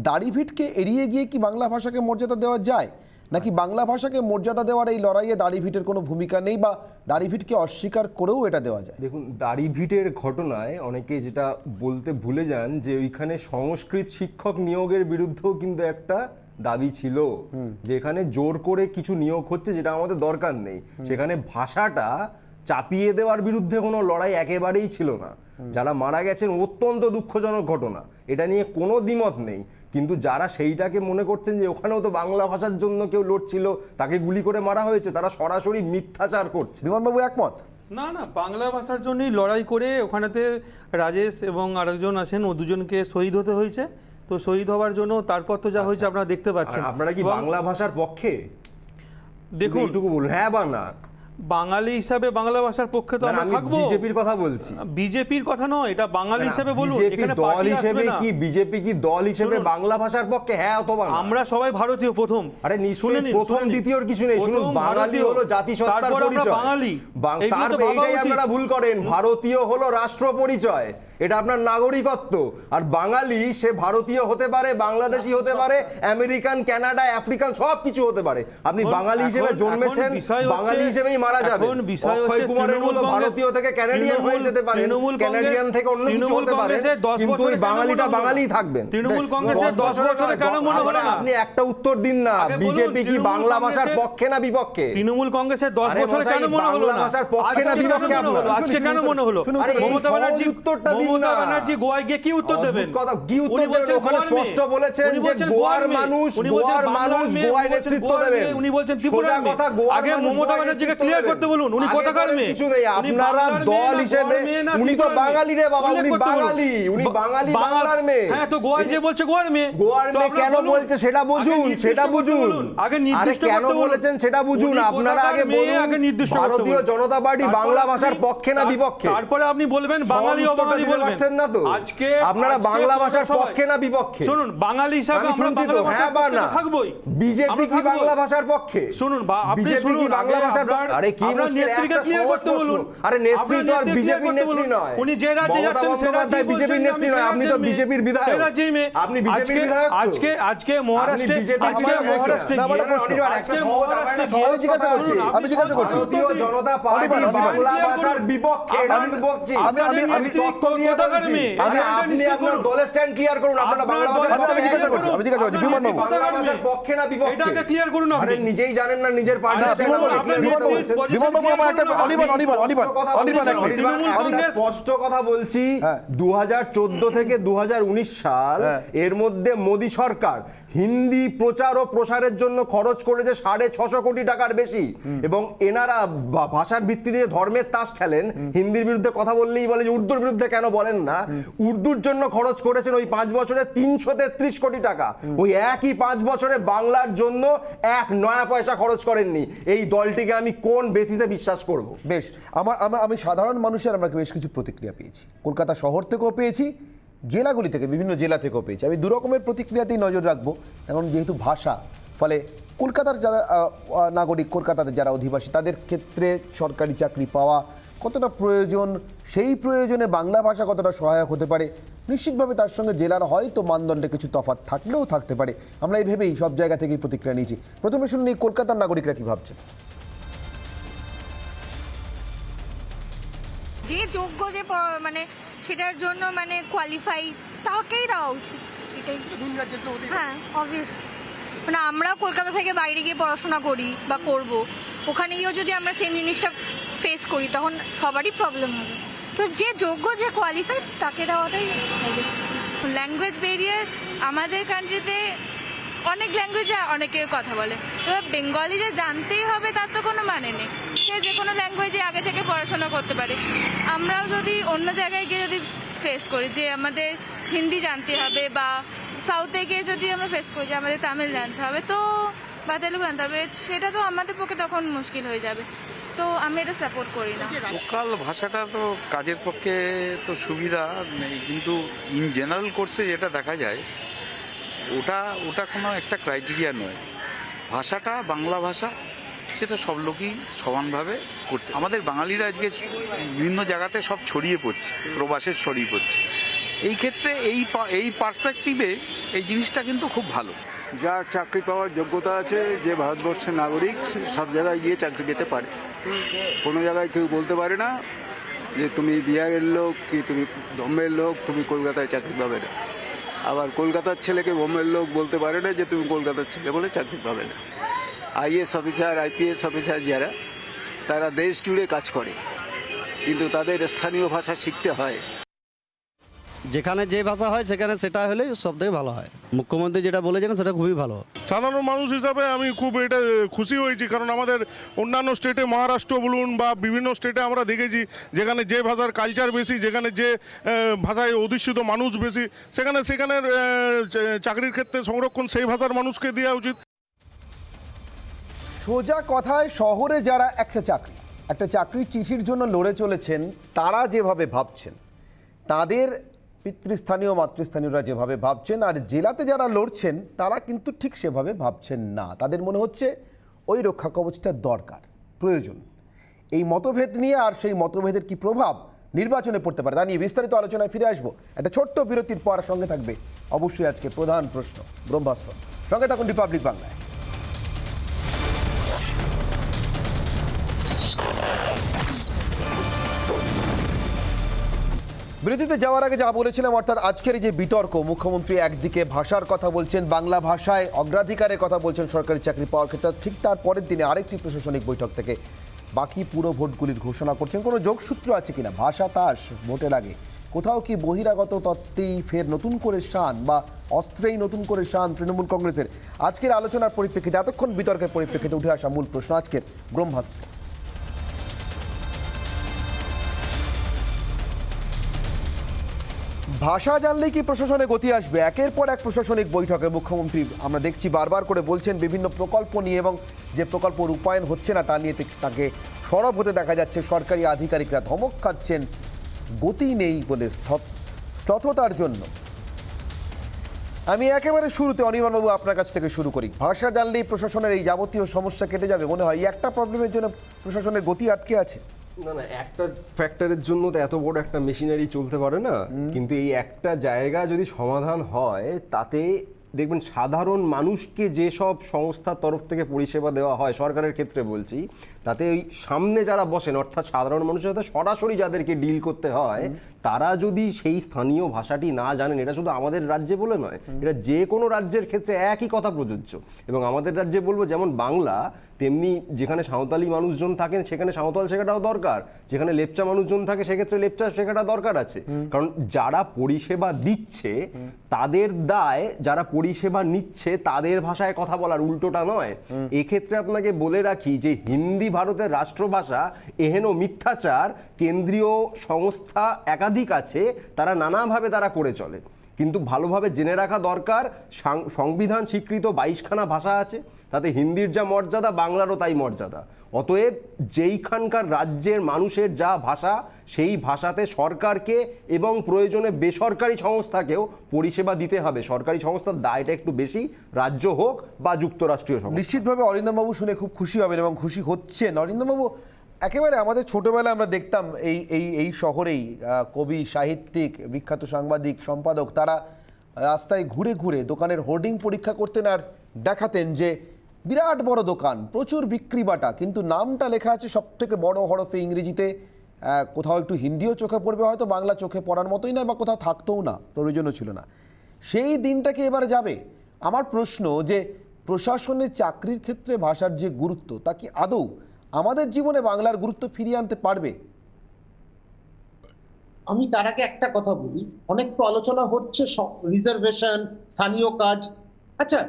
দাড়িভিটকে এড়িয়ে গিয়ে কি বাংলা ভাষাকে মর্যাদা দেওয়া যায়, নাকি বাংলা ভাষাকে মর্যাদা দেওয়ার এই লড়াইয়ে দাড়িভিটের কোনো ভূমিকা নেই, বা দাড়িভিটকে অস্বীকার করেও এটা দেওয়া যায়? দেখুন, দাড়িভিটের ঘটনায় অনেকে যেটা বলতে ভুলে যান যে ওইখানে সংস্কৃত শিক্ষক নিয়োগের বিরুদ্ধেও কিন্তু একটা দাবি ছিল, যেখানে জোর করে কিছু নিয়োগ হচ্ছে যেটা আমাদের দরকার নেই। সেখানে ভাষাটা চাপিয়ে দেওয়ার বিরুদ্ধে কোনো লড়াই একেবারেই ছিল না। যারা মারা গেছেন অত্যন্ত দুঃখজনক ঘটনা, এটা নিয়ে কোনো দ্বিমত নেই। কিন্তু যারা সেইটাকে মনে করছেন যে ওখানেও তো বাংলা ভাষার জন্য কেউ লড়ছিল, তাকে গুলি করে মারা হয়েছে, তারা সরাসরি মিথ্যাচার করছে। বিমানবাবু একমত? না, বাংলা ভাষার জন্যই লড়াই করে ওখানেতে রাজেশ এবং আরেকজন আছেন, ও দুজনকে শহীদ হতে হয়েছে। তো শহীদ হওয়ার জন্য তারপর তো যা হয়েছে আপনারা দেখতে পাচ্ছেন। আপনারা কি বাংলা ভাষার পক্ষে? দেখুন, এইটুকু বলুন, হ্যাঁ বা না। বাঙালি হিসাবে বাংলা ভাষার পক্ষে তো আমরা থাকবো। বিজেপির কথা বলছি, বিজেপির কথা নয়, এটা বাঙালি হিসেবে বলুন। এখানে দল হিসেবে কি বিজেপি কি দল হিসেবে বাংলা ভাষার পক্ষে হ্যাঁ অথবা না? আমরা সবাই ভারতীয় প্রথম। আরে নিশ্চয়ই প্রথম দ্বিতীয়র কিছু নেই। শুনুন, বাঙালি হলো জাতিসত্তার পরিচয়। বাঙালি, এইটাই আপনারা ভুল করেন। ভারতীয় হলো রাষ্ট্র পরিচয়, এটা আপনার নাগরিকত্ব। আর বাঙালি সে ভারতীয় হতে পারে, বাংলাদেশি হতে পারে, আমেরিকান, কানাডা, আফ্রিকান, সব কিছু হতে পারে। আপনি বাঙালি হিসেবে জন্মেছেন, বাঙালি হিসেবেই মারা যাবে, এখন বিষয় অক্ষয় হচ্ছে কুমারের মতো তৃণমূল ভারতীয় থেকে ক্যানাডিয়ান হয়ে যেতে পারে, ক্যানাডিয়ান থেকে অন্য কিছু হতে পারে, কিন্তু ওই বাঙালিটা বাঙালিই থাকবেন। তৃণমূল কংগ্রেসের 10 বছরে কেন মনে হলো না? আপনি একটা উত্তর দিন না, আগে বলুন, বিজেপি কি তৃণমূল বাংলা ভাষার কংগ্রেসের- পক্ষে না বিপক্ষে? তৃণমূল কংগ্রেসের 10 আরে বছরে মশাই, কেন মনে হলো বাংলা না? ভাষার পক্ষে না আজকে বিপক্ষে কেন মনে হলো? আপনার? আজকে কেন মনে হলো? আরে এই মমতা সহজ ব্যানার্জি উত্তরটা দিন মমতা না। ব্যানার্জি গোয়ায় গিয়ে কি উত্তর দেবেন? অদ্ভুত কথা, কি উত্তর উনি দেবেন? বলছেন ওখানে গোয়ার স্পষ্ট মেয়ে। বলেছেন উনি যে বলছেন গোয়ার মেয়ে। মানুষ, উনি বলছেন গোয়ার বাংলার মানুষ মেয়ে, গোয়ায় উনি বলছেন নেতৃত্ব গোয়ার দেবেন। মেয়ে, উনি বলছেন ত্রিপুরার সোজা মেয়ে। কথা, গোয়ার আগে মানুষ মমতা গোয়ায় ব্যানার্জিকে নেতৃত্ব ক্লিয়ার দেবেন। করতে বলুন, উনি আগে কোথাকার বলেন মেয়ে? কিছু নেই, উনি আপনারা বাংলার মেয়ে দল না হিসেবে গোয়ার মেয়ে না উনি তো ত্রিপুরার মেয়ে? বাঙালি রে বাবা, উল্লেখ উনি করতে বলুন। বাঙালি, উনি বাঙালি, বাংলার মেয়ে। হ্যাঁ, তো গোয়ায় যে বলছে গোয়ার মেয়ে, গোয়ার তো মেয়ে আপনারা কেন বলুন। বলছে সেটা আগে বুঝুন, নির্দিষ্ট সেটা করতে বুঝুন। বলুন। আগে আরে নির্দিষ্ট কেন করতে বলুন। বলেছেন সেটা বুঝুন, উনি আপনারা কোথাকার আগে মেয়ে, বলুন আগে নির্দিষ্ট করতে ভারতীয় বলুন। জনতা পার্টি তারপরে বাংলা ভাষার আপনি- পক্ষে না বিপক্ষে? তারপরে আপনি বলবেন বাঙালি সহজ উত্তরটা অবাঙালি দিতে বলবেন। পারছেন না তো? আজকে আপনারা আজকে বাংলা আমরা ভাষার সবাই- পক্ষে না বিপক্ষে? শুনুন, বাঙালি হিসাবে আমি আমরা শুনছি তো, বাংলা ভাষার হ্যাঁ বা পক্ষে না? থাকবোই। বিজেপি আমরা কি থাকবোই। বাংলা ভাষার পক্ষে? শুনুন, আপনি বিজেপি শুনুন, কি বাংলা আগে ভাষার পক্ষে? আপনার- আরে কি আপনার মুশকিল, নেত্রীকে একটা clear সহজ করতে প্রশ্ন। বলুন। আরে নেত্রী আপনার তো আর নেত্রীকে বিজেপির clear করতে নেত্রী বলুন। নয়, উনি যে রাজ্যে মমতা যাচ্ছেন সে বন্দ্যোপাধ্যায় রাজ্যেই বিজেপির বলছেন, নেত্রী আমি নয়, সে আপনি তো রাজ্যের মেয়ে। বিজেপির বিধায়ক। সে রাজ্যের মেয়ে। আপনি বিজেপির বিধায়ক তো? আজকে মহারাষ্ট্রে বিজেপির আজকে বিধায়ক। মহারাষ্ট্রে না, গিয়ে- মানে অনির্বাণ, একটা আজকে সহজ, মহারাষ্ট্রে একটা গিয়ে- সহজ জিজ্ঞাসা করছি। শুনুন, আমি জিজ্ঞাসা করছি। ভারতীয় জনতা পার্টি অনির্বাণ, বাংলা clear ভাষার করুন। বিপক্ষে, এটা আমি বলছি। আমি তথ্য দিয়ে বলছি। আমি- আপনি আপনার দলের স্ট্যান্ড ক্লিয়ার করুন, আপনারা বাংলা ভাষার আমি পক্ষে জিজ্ঞাসা করছি, আমি জিজ্ঞাসা করছি, বিমান বাবু। বাংলা ভাষার পক্ষে না বিপক্ষে? এটাকে ক্লিয়ার করুন আপনি। আরে নিজেই জানেন না নিজের পার্টি না, বিমান বাবু, আপনার বিমান বাবু, নেত্রীর position বিমান বাবু, আমার একটা clear করুন। অনির্বাণ, অনির্বাণ, অনির্বাণ, অনির্বাণ, এক মিনিট। তৃণমূল কংগ্রেস- স্পষ্ট কথা বলছি, হ্যাঁ। 2014 থেকে 2019 সাল হ্যাঁ। এর মধ্যে মোদী সরকার হিন্দি প্রচার ও প্রসারের জন্য খরচ করেছে 650 কোটি টাকার বেশি, এবং এনারা ভাষার ভিত্তিতে যে ধর্মের তাস খেলেন, হিন্দির বিরুদ্ধে কথা বললেই বলে যে উর্দুর বিরুদ্ধে কেন বলেন না, উর্দুর জন্য খরচ করেছেন ওই 5 বছরে 333 কোটি টাকা। ওই একই 5 বছরে বাংলার জন্য 1 নয়া পয়সা খরচ করেননি। এই দলটিকে আমি কোন বেসিসে বিশ্বাস করব? বেশ, আমি সাধারণ মানুষের আমরা বেশ কিছু প্রতিক্রিয়া পেয়েছি, কলকাতা শহর থেকেও পেয়েছি, জেলাগুলি থেকে, বিভিন্ন জেলা থেকেও পেয়েছি। আমি দু রকমের প্রতিক্রিয়াতেই নজর রাখবো, এখন যেহেতু ভাষা, ফলে কলকাতার যারা নাগরিক, কলকাতাতে যারা অধিবাসী, তাদের ক্ষেত্রে সরকারি চাকরি পাওয়া কতটা প্রয়োজন, সেই প্রয়োজনে বাংলা ভাষা কতটা সহায়ক হতে পারে, নিশ্চিতভাবে তার সঙ্গে জেলার হয়তো মানদণ্ডে কিছু তফাৎ থাকলেও থাকতে পারে। আমরা এই ভেবেই সব জায়গা থেকেই প্রতিক্রিয়া নিয়েছি। প্রথমে শুনুন এই কলকাতার নাগরিকরা কি ভাবছেন। যে যোগ্য, যে মানে সেটার জন্য মানে কোয়ালিফাই, তাকেই দেওয়া উচিত। এটাই, হ্যাঁ, অবভিয়াসলি। মানে আমরা কলকাতা থেকে বাইরে গিয়ে পড়াশোনা করি বা করব, ওখানে গিয়েও যদি আমরা সেম জিনিসটা ফেস করি তখন সবারই প্রবলেম হবে। তো যে যোগ্য, যে কোয়ালিফাই, তাকে দেওয়াটাই বেস্ট। ল্যাঙ্গুয়েজ ব্যারিয়ার আমাদের কান্ট্রিতে অনেক ল্যাঙ্গুয়েজে অনেকে কথা বলে, তো বেঙ্গলি যে জানতেই হবে তার তো কোনো মানে নেই। সে যে কোনো ল্যাঙ্গুয়েজে আগে থেকে পড়াশোনা করতে পারে। আমরাও যদি অন্য জায়গায় গিয়ে যদি ফেস করি যে আমাদের হিন্দি জানতে হবে, বা সাউথে গিয়ে যদি আমরা ফেস করি যে আমাদের তামিল জানতে হবে তো, বা তেলুগু জানতে হবে, সেটা তো আমাদের পক্ষে তখন মুশকিল হয়ে যাবে। তো আমি এটা সাপোর্ট করি না। লোকাল ভাষাটা তো কাজের পক্ষে তো সুবিধা নেই, কিন্তু ইন জেনারেল কোর্সে যেটা দেখা যায় ওটা কোনো একটা ক্রাইটেরিয়া নয়। ভাষাটা বাংলা ভাষা, সেটা সব লোকই সমানভাবে করতে। আমাদের বাঙালিরা আজকে বিভিন্ন জায়গাতে সব ছড়িয়ে পড়ছে, প্রবাসে ছড়িয়ে পড়ছে। এই ক্ষেত্রে এই পার্সপেক্টিভে এই জিনিসটা কিন্তু খুব ভালো। যার চাকরি পাওয়ার যোগ্যতা আছে, যে ভারতবর্ষের নাগরিক, সব জায়গায় গিয়ে চাকরি পেতে পারে। কোনো জায়গায় কেউ বলতে পারে না যে তুমি বিহারের লোক কি তুমি বোম্বের লোক, তুমি কলকাতায় চাকরি পাবে না। আবার কলকাতার ছেলেকে বোম্বের লোক বলতে পারে না যে তুমি কলকাতার ছেলে বলে চাকরি পাবে না। আইএস অফিসার, আইপিএস অফিসার যারা, তারা দেশ জুড়ে কাজ করে, কিন্তু তাদের স্থানীয় ভাষা শিখতে হয়। যেখানে যে ভাষা হয় সেখানে সেটা হলেই সব থেকে ভালো হয়। মুখ্যমন্ত্রী যেটা বলেছেন সেটা খুবই ভালো। সাধারণ মানুষ হিসাবে আমি খুব এটা খুশি হয়েছি, কারণ আমাদের অন্যান্য স্টেটে, মহারাষ্ট্র বলুন বা বিভিন্ন স্টেটে আমরা দেখেছি যেখানে যে ভাষার কালচার বেশি, যেখানে যে ভাষায় অধিষ্ঠিত মানুষ বেশি, সেখানের চাকরির ক্ষেত্রে সংরক্ষণ সেই ভাষার মানুষকে দেওয়া উচিত। সোজা কথায়, শহরে যারা একটা চাকরির চিঠির জন্য লড়ে চলেছেন, তারা যেভাবে ভাবছেন, তাদের পিতৃস্থানীয় মাতৃস্থানীয়রা যেভাবে ভাবছেন, আর জেলাতে যারা লড়ছেন তারা কিন্তু ঠিক সেভাবে ভাবছেন না। তাদের মনে হচ্ছে ওই রক্ষা কবচটা দরকার, প্রয়োজন। এই মতভেদ নিয়ে আর সেই মতভেদের কি প্রভাব নির্বাচনে পড়তে পারে তা নিয়ে বিস্তারিত আলোচনায় ফিরে আসবো একটা ছোট্ট বিরতির পর। সঙ্গে থাকবে অবশ্যই আজকে প্রধান প্রশ্ন ব্রহ্মাস্ত্র। সঙ্গে থাকুন রিপাবলিক বাংলায়। বিরতিতে যাওয়ার আগে যা বলেছিলাম, অর্থাৎ আজকের এই যে বিতর্ক, মুখ্যমন্ত্রী একদিকে ভাষার কথা বলছেন, বাংলা ভাষায় অগ্রাধিকারের কথা বলছেন সরকারি চাকরি পাওয়ার ক্ষেত্রে, ঠিক তার পরের দিনে আরেকটি প্রশাসনিক বৈঠক থেকে বাকি পুরো ভোটগুলির ঘোষণা করছেন। কোনো যোগসূত্র আছে কিনা? ভাষা তাস ভোটের আগে কোথাও কি বহিরাগত তত্ত্বেই ফের নতুন করে শান বা অস্ত্রেই নতুন করে শান তৃণমূল কংগ্রেসের? আজকের আলোচনার পরিপ্রেক্ষিতে, এতক্ষণ বিতর্কের পরিপ্রেক্ষিতে উঠে আসা মূল প্রশ্ন আজকের ব্রহ্মাস্ত্র। ভাষা জানলেই কি প্রশাসনে গতি আসবে? একের পর এক প্রশাসনিক বৈঠকে মুখ্যমন্ত্রী আমরা দেখছি বারবার করে বলছেন বিভিন্ন প্রকল্প নিয়ে, এবং যে প্রকল্প রূপায়ণ হচ্ছে না তা নিয়ে তাকে সরব হতে দেখা যাচ্ছে। সরকারি আধিকারিকরা ধমক খাচ্ছেন গতি নেই বলে, স্থততার জন্য। আমি একেবারে শুরুতে অনির্বাণবাবু আপনার কাছ থেকে শুরু করি। ভাষা জানলেই প্রশাসনের এই যাবতীয় সমস্যা কেটে যাবে মনে হয়? এই একটা প্রবলেমের জন্য প্রশাসনের গতি আটকে আছে? না না, একটা ফ্যাক্টরের জন্য তো এত বড় একটা মেশিনারি চলতে পারে না। কিন্তু এই একটা জায়গা যদি সমাধান হয়, তাতে দেখবেন সাধারণ মানুষকে যেসব সংস্থার তরফ থেকে পরিষেবা দেওয়া হয়, সরকারের ক্ষেত্রে বলছি, তাতে ওই সামনে যারা বসেন, অর্থাৎ সাধারণ মানুষের সাথে সরাসরি যাদেরকে ডিল করতে হয়, তারা যদি সেই স্থানীয় ভাষাটি না জানেন, এটা শুধু আমাদের রাজ্যে বলে নয়, এটা যে কোনো রাজ্যের ক্ষেত্রে একই কথা প্রযোজ্য। এবং আমাদের রাজ্যে বলবো, যেমন বাংলা, তেমনি যেখানে সাঁওতালি মানুষজন থাকেন সেখানে সাঁওতাল শেখাটাও দরকার, যেখানে লেপচা মানুষজন থাকে সেক্ষেত্রে লেপচা শেখাটা দরকার আছে। কারণ যারা পরিষেবা দিচ্ছে তাদের দায় যারা পরিষেবা নিচ্ছে তাদের ভাষায় কথা বলার, উল্টোটা নয়। এক্ষেত্রে আপনাকে বলে রাখি যে হিন্দি ভারতের রাষ্ট্রভাষা, এহেন মিথ্যাচার কেন্দ্রীয় সংস্থা একাধিক আছে, তারা নানাভাবে তারা করে চলে। কিন্তু ভালোভাবে জেনে রাখা দরকার, সংবিধান স্বীকৃত 22খানা ভাষা আছে, তাতে হিন্দির যা মর্যাদা বাংলারও তাই মর্যাদা। অতএব যেইখানকার রাজ্যের মানুষের যা ভাষা, সেই ভাষাতে সরকারকে এবং প্রয়োজনে বেসরকারি সংস্থাকেও পরিষেবা দিতে হবে। সরকারি সংস্থার দায়টা একটু বেশি, রাজ্য হোক বা যুক্তরাষ্ট্রীয় সংস্থা। নিশ্চিতভাবে অরিন্দমবাবু শুনে খুব খুশি হবেন এবং খুশি হচ্ছেন। অরিন্দমবাবু, একেবারে আমাদের ছোটবেলায় আমরা দেখতাম এই শহরেই কবি, সাহিত্যিক, বিখ্যাত সাংবাদিক, সম্পাদক, তারা রাস্তায় ঘুরে ঘুরে দোকানের হোর্ডিং পরীক্ষা করতেন আর দেখাতেন যে বিরাট বড় দোকান, প্রচুর বিক্রি বাটা, কিন্তু নামটা লেখা আছে সব থেকে বড় হরফে ইংরেজিতে। কোথাও একটু হিন্দিও চোখে পড়বে, হয়তো বাংলা চোখে পড়ার মতোই না, বা কোথাও থাকতেও না, প্রয়োজনও ছিল না। সেই দিনটা কি এবারে যাবে? আমার প্রশ্ন যে প্রশাসনের চাকরির ক্ষেত্রে ভাষার যে গুরুত্ব, তা কি আদৌ আমাদের জীবনে বাংলার গুরুত্ব ফিরিয়ে আনতে পারবে? আমি তার আগে একটা কথা বলি, অনেক তো আলোচনা হচ্ছে রিজার্ভেশন, স্থানীয় কাজ। আচ্ছা,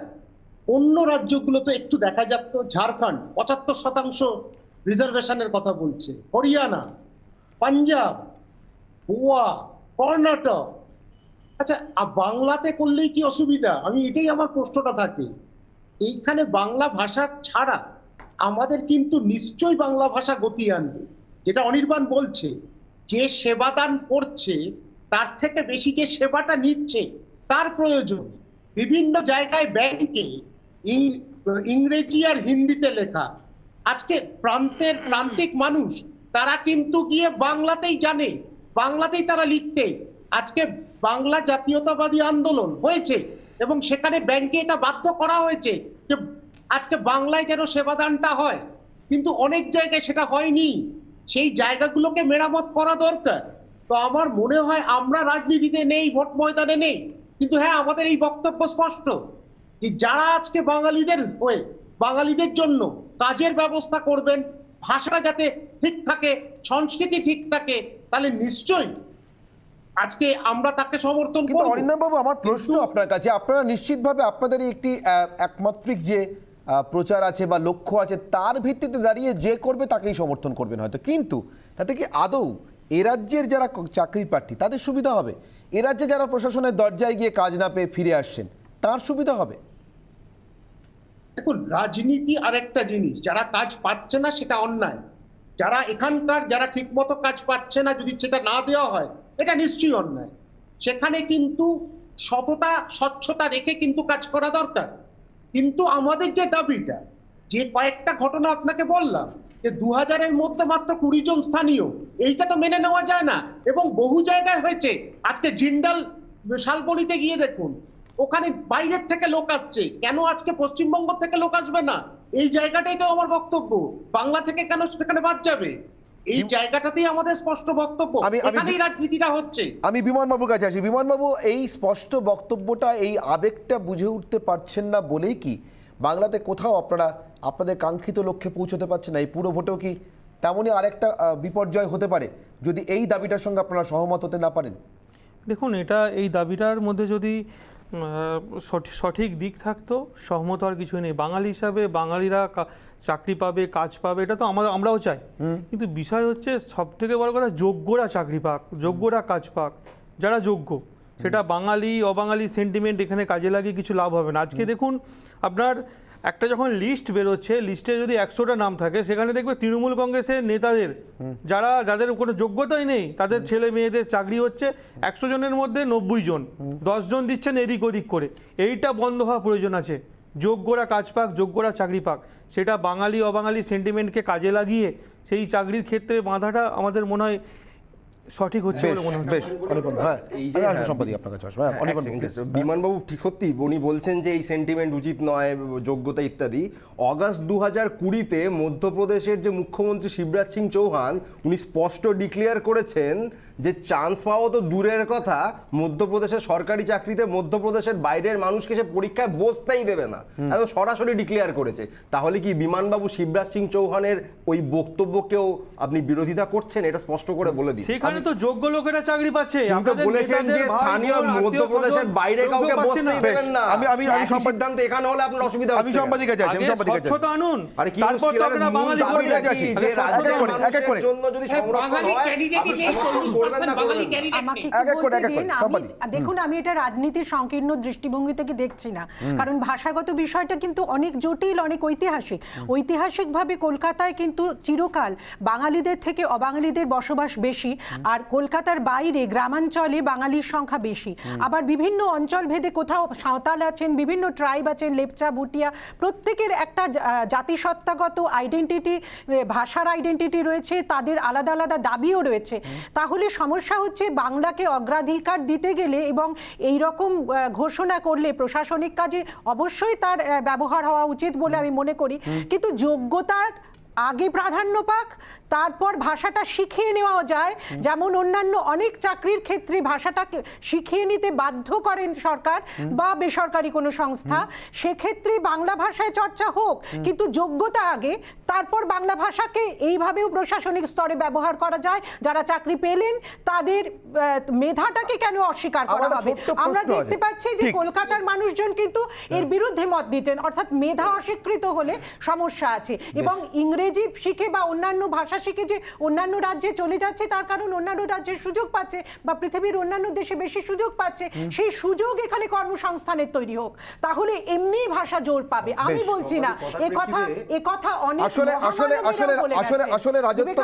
অন্য রাজ্যগুলো তো একটু দেখা যাক তো, ঝাড়খণ্ড 75% রিজার্ভেশনের কথা বলছে, হরিয়ানা, পাঞ্জাব, গোয়া, কর্ণাটক। আচ্ছা, বাংলাতে করলেই কি অসুবিধা? আমি এটাই আমার প্রশ্নটা থাকে। এইখানে বাংলা ভাষা ছাড়া আমাদের কিন্তু নিশ্চয়ই বাংলা ভাষা গতি আনবে। যেটা অনির্বাণ বলছে, যে সেবাদান করছে তার থেকে বেশি যে সেবাটা নিচ্ছে তার প্রয়োজন। বিভিন্ন জায়গায় ব্যাংকে ইংরেজি আর হিন্দিতে লেখা। আজকে প্রান্তিক মানুষ তারা কিন্তু গিয়ে বাংলাতেই জানে, বাংলাতেই তারা লিখতে। আজকে বাংলা জাতীয়তাবাদী আন্দোলন হয়েছে এবং সেখানে ব্যাংকে এটা বাধ্য করা হয়েছে যে আজকে বাংলায় যেন সেবাদানটা হয়, কিন্তু অনেক জায়গায় সেটা হয়নি। সেই জায়গাগুলোকে মেরামত করা দরকার। তো আমার মনে হয় আমরা রাজনীতিতে নেই, ভোট ময়দানে নেই, কিন্তু হ্যাঁ, আমাদের এই বক্তব্য স্পষ্ট যে যারা আজকে বাঙালিদের হয়ে, বাঙালিদের জন্য কাজের ব্যবস্থা করবেন, ভাষাটা যাতে ঠিক থাকে, সংস্কৃতি ঠিক থাকে, তাহলে নিশ্চয়ই আজকে আমরা তাকে সমর্থন করব। কিন্তু অরিন্দমবাবু, আমার প্রশ্ন আপনার কাছে, আপনারা নিশ্চিতভাবে আপনাদের একটি একমাত্রিক যে প্রচার আছে বা লক্ষ্য আছে, তার ভিত্তিতে দাঁড়িয়ে যে করবে তাকেই সমর্থন করবেন হয়তো, কিন্তু তাতে কি আদৌ এ রাজ্যের যারা চাকরি প্রার্থী তাদের সুবিধা হবে? এ রাজ্যে যারা প্রশাসনের দরজায় গিয়ে কাজ না পেয়ে ফিরে আসছেন তার সুবিধা হবে? দেখুন, রাজনীতি আরেকটা জিনিস, যারা কাজ পাচ্ছে না সেটা অন্যায়, যারা এখানকার যারা ঠিক মতো কাজ পাচ্ছে না যদি সেটা না দেওয়া হয় এটা নিশ্চয়ই অন্যায়। সেখানে কিন্তু সততা, স্বচ্ছতা রেখে কিন্তু কাজ করা দরকার। কিন্তু আমাদের যে দাবিটা, যে কয়েকটা ঘটনা আপনাকে বললাম, যে 2000-এর মধ্যে মাত্র 20 জন স্থানীয়, এইটা তো মেনে নেওয়া যায় না। এবং বহু জায়গায় হয়েছে। আজকে জিন্দাল শালবনিতে গিয়ে দেখুন, ওখানে বাইরের থেকে লোক আসছে, কেন আজকে পশ্চিমবঙ্গ থেকে লোক আসবে না? এই জায়গাটাই তো আমার বক্তব্য, বাংলা থেকে কেন সেখানে বাদ যাবে? এই জায়গাটাতেই আমাদের স্পষ্ট বক্তব্য, এখানেই রাজনীতিটা হচ্ছে। আমি বিমান বাবুর কাছে আসি। বিমান বাবু, এই স্পষ্ট বক্তব্যটা, এই আবেগটা বুঝে উঠতে পারছেন না বলেই কি বাংলাতে কোথাও আপনারা আপনাদের কাঙ্ক্ষিত লক্ষ্যে পৌঁছতে পারছেন না? এই পুরো ভোটেও কি তেমনই আরেকটা বিপর্যয় হতে পারে যদি এই দাবিটার সঙ্গে আপনারা সহমত হতে না পারেন? দেখুন, এটা এই দাবিটার মধ্যে যদি সঠিক দিক থাকতো, সহমত হওয়ার কিছুই নেই। বাঙালি হিসাবে বাঙালিরা চাকরি পাবে, কাজ পাবে, এটা তো আমরাও চাই। কিন্তু বিষয় হচ্ছে সব থেকে বড় কথা, যোগ্যরা চাকরি পাক, যোগ্যরা কাজ পাক, যারা যোগ্য। সেটা বাঙালি অবাঙালি সেন্টিমেন্ট এখানে কাজে লাগিয়ে কিছু লাভ হবে না। আজকে দেখুন, আপনার একটা যখন লিস্ট বেরোচ্ছে, লিস্টে যদি 100টা নাম থাকে, সেখানে দেখবে তৃণমূল কংগ্রেসের নেতাদের যাদের কোনো যোগ্যতাই নেই, তাদের ছেলে মেয়েদের চাকরি হচ্ছে 100 জনের মধ্যে 90 জন, 10 জন দিচ্ছেন এদিক ওদিক করে। এইটা বন্ধ হওয়া প্রয়োজন আছে। যোগ্যরা কাজ পাক, যোগ্যরা চাকরি পাক, সেটা বাঙালি অবাঙালি সেন্টিমেন্টকে কাজে লাগিয়ে সেই চাকরির ক্ষেত্রে বাঁধাটা আমাদের মনে হয় সঠিক হচ্ছে বলে মনে হচ্ছে। বিমানবাবু ঠিক সত্যি উনি বলছেন যে এই সেন্টিমেন্ট উচিত নয়, যোগ্যতা ইত্যাদি। অগাস্ট 2020-তে মধ্যপ্রদেশের যে মুখ্যমন্ত্রী শিবরাজ সিং চৌহান, উনি স্পষ্ট ডিক্লেয়ার করেছেন যে চান্স পাওয়া তো দূরের কথা, মধ্যপ্রদেশের সরকারি চাকরিতে মধ্যপ্রদেশের বাইরের মানুষকে সে পরীক্ষায় বসতেই দেবে না, একদম সরাসরি ডিক্লেয়ার করেছে। তাহলে কি বিমানবাবু শিবরাজ সিং চৌহানের ওই বক্তব্যকেও আপনি বিরোধিতা করছেন? এটা স্পষ্ট করে বলে দিন। সেখানে তো যোগ্য লোকেরা চাকরি পাচ্ছে, আপনারা বলেছেন যে স্থানীয় মধ্যপ্রদেশের বাইরে কাউকে বসতেই দেবেন না। আমি সিদ্ধান্ত এখানে হলে আপনার অসুবিধা হচ্ছে। আমি সাংবাদিক কাছে আসি, স্বচ্ছতা আনুন, আরে কি তারপর তো আপনারা বাঙালি কাছে আসি, এক এক করে জন্য যদি সংরক্ষণ হয়, দেখুন, আমি এটা রাজনীতির সংকীর্ণ দৃষ্টিভঙ্গি থেকে দেখছি না, কারণ ভাষাগত বিষয়টা কিন্তু অনেক জটিল, অনেক ঐতিহাসিকভাবে কলকাতায় কিন্তু চিরকাল বাঙালিদের থেকে অবাঙালিদের বসবাস বেশি, আর কলকাতার বাইরে গ্রামাঞ্চলে বাঙালির সংখ্যা বেশি। আবার বিভিন্ন অঞ্চল ভেদে কোথাও সাঁওতাল আছেন, বিভিন্ন ট্রাইব আছেন, লেপচা, ভুটিয়া, প্রত্যেকের একটা জাতিসত্তাগত আইডেন্টিটি, ভাষার আইডেন্টিটি রয়েছে, তাদের আলাদা আলাদা দাবিও রয়েছে। তাহলে সমস্যা হচ্ছে বাংলাকে অগ্রাধিকার দিতে গেলে এবং এই রকম ঘোষণা করলে প্রশাসনিক কাজে অবশ্যই তার ব্যবহার হওয়া উচিত বলে আমি মনে করি, কিন্তু যোগ্যতার আগে প্রাধান্য পাক, তারপর ভাষাটা শিখিয়ে নেওয়া যায়। যেমন অন্যান্য অনেক চাকরির ক্ষেত্রে ভাষাটাকে শিখিয়ে নিতে বাধ্য করেন সরকার বা বেসরকারি কোনো সংস্থা, সেক্ষেত্রে বাংলা ভাষায় চর্চা হোক, কিন্তু যোগ্যতা আগে, তারপর বাংলা ভাষাকে এইভাবেও প্রশাসনিক স্তরে ব্যবহার করা যায়। যারা চাকরি পেলেন তাদের মেধাটাকে কেন অস্বীকার করা হবে? আমরা দেখতে পাচ্ছি যে কলকাতার মানুষজন কিন্তু এর বিরুদ্ধে মত দিতেন, অর্থাৎ মেধা অস্বীকৃত হলে সমস্যা আছে। এবং ইংরেজি শিখে বা অন্যান্য ভাষা শিখে যে অন্যান্য রাজ্যে চলে যাচ্ছে, তার কারণ অন্যান্য রাজ্যে সুযোগ পাচ্ছে বা পৃথিবীর অন্যান্য দেশে বেশি সুযোগ পাচ্ছে, সেই সুযোগ এখানে কর্মসংস্থানের তৈরি হোক, তাহলে এমনি ভাষা জোর পাবে। আমি বলছি না এ কথা অনেক আসলে রাজত্ব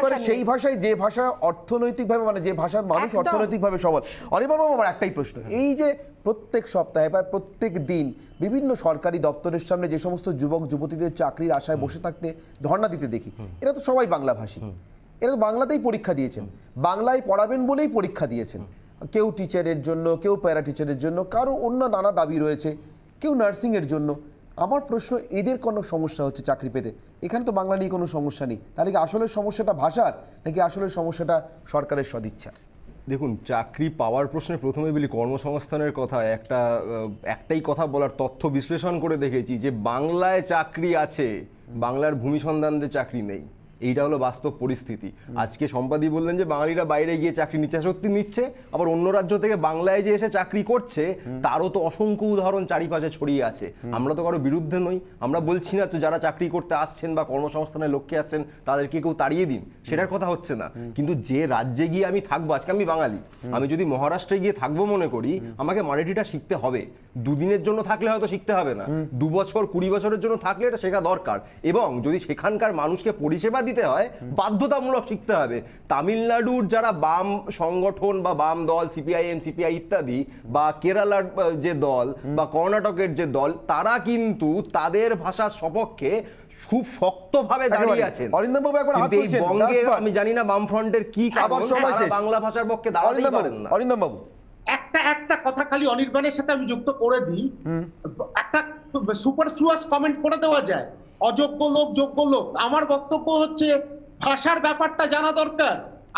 করে সেই ভাষায় যে ভাষা অর্থনৈতিকভাবে, মানে যে ভাষার মানুষ অর্থনৈতিকভাবে সবল। অনির্বাণ বাবু, আমার একটাই প্রশ্ন, এই যে প্রত্যেক সপ্তাহে বা প্রত্যেক দিন বিভিন্ন সরকারি দপ্তরের সামনে যে সমস্ত যুবক যুবতীদের চাকরির আশায় বসে থাকতে ধর্ণা দিতে দেখি, এরা তো সবাই বাংলাভাষী, এরা তো বাংলাতেই পরীক্ষা দিয়েছেন, বাংলায় পড়াবেন বলেই পরীক্ষা দিয়েছেন। কেউ টিচারের জন্য, কেউ প্যারা টিচারের জন্য, কারো অন্য নানা দাবি রয়েছে, কেউ নার্সিংয়ের জন্য। আমার প্রশ্ন, এদের কোনো সমস্যা হচ্ছে চাকরি পেতে? এখানে তো বাংলা নিয়ে কোনো সমস্যা নেই, তাহলে কি আসলে সমস্যাটা ভাষার, নাকি আসলে সমস্যাটা সরকারের সদিচ্ছার? দেখুন, চাকরি পাওয়ার প্রশ্নে প্রথমে বলি কর্মসংস্থানের কথা। একটাই কথা বলার, তথ্য বিশ্লেষণ করে দেখেছি যে বাংলায় চাকরি আছে, বাংলার ভূমিসন্ধানদের চাকরি নেই। এইটা হলো বাস্তব পরিস্থিতি। আজকে সম্পাদী বললেন যে বাঙালিরা বাইরে গিয়ে চাকরি নিচ্ছে, সত্যি নিচ্ছে, আবার অন্য রাজ্য থেকে বাংলায় যে এসে চাকরি করছে তারও তো অসংখ্য উদাহরণ চারিপাশে ছড়িয়ে আছে। আমরা তো কারো বিরুদ্ধে নই, আমরা বলছি না তো যারা চাকরি করতে আসছেন বা কর্মসংস্থানের লক্ষ্যে আসছেন তাদেরকে কেউ তাড়িয়ে দিন, সেটার কথা হচ্ছে না। কিন্তু যে রাজ্যে গিয়ে আমি থাকবো, আজকে আমি বাঙালি, আমি যদি মহারাষ্ট্রে গিয়ে থাকবো মনে করি, আমাকে মারাঠিটা শিখতে হবে। দুদিনের জন্য থাকলে হয়তো শিখতে হবে না, 2 বছর 20 বছরের জন্য থাকলে এটা শেখা দরকার। এবং যদি সেখানকার মানুষকে পরিষেবা দিতে হয়, বাধ্যতামূলক শিখতে হবে। তামিলনাড়ুর যারা বাম সংগঠন বা বাম দল, সিপিআইএম, সিপিআই ইত্যাদি, বা কেরালার যে দল বা কর্ণাটকের যে দল, তারা কিন্তু তাদের ভাষার সপক্ষে খুব শক্তভাবে দাঁড়িয়ে আছেন। বঙ্গে আমি জানি না বামফ্রন্টের কি কারণ বাংলা ভাষার পক্ষে দাঁড়াতে পারেন না। অরিন্দম বাবু, একটা কথা খালি অনির্বাণের সাথে আমি যুক্ত করে দিই, একটা সুপারফ্লুয়াস কমেন্ট করে দেওয়া যায়, অযোগ্য লোক যোগ্য লোক। আমার বক্তব্য হচ্ছে ভাষার ব্যাপারটা জানা দরকার।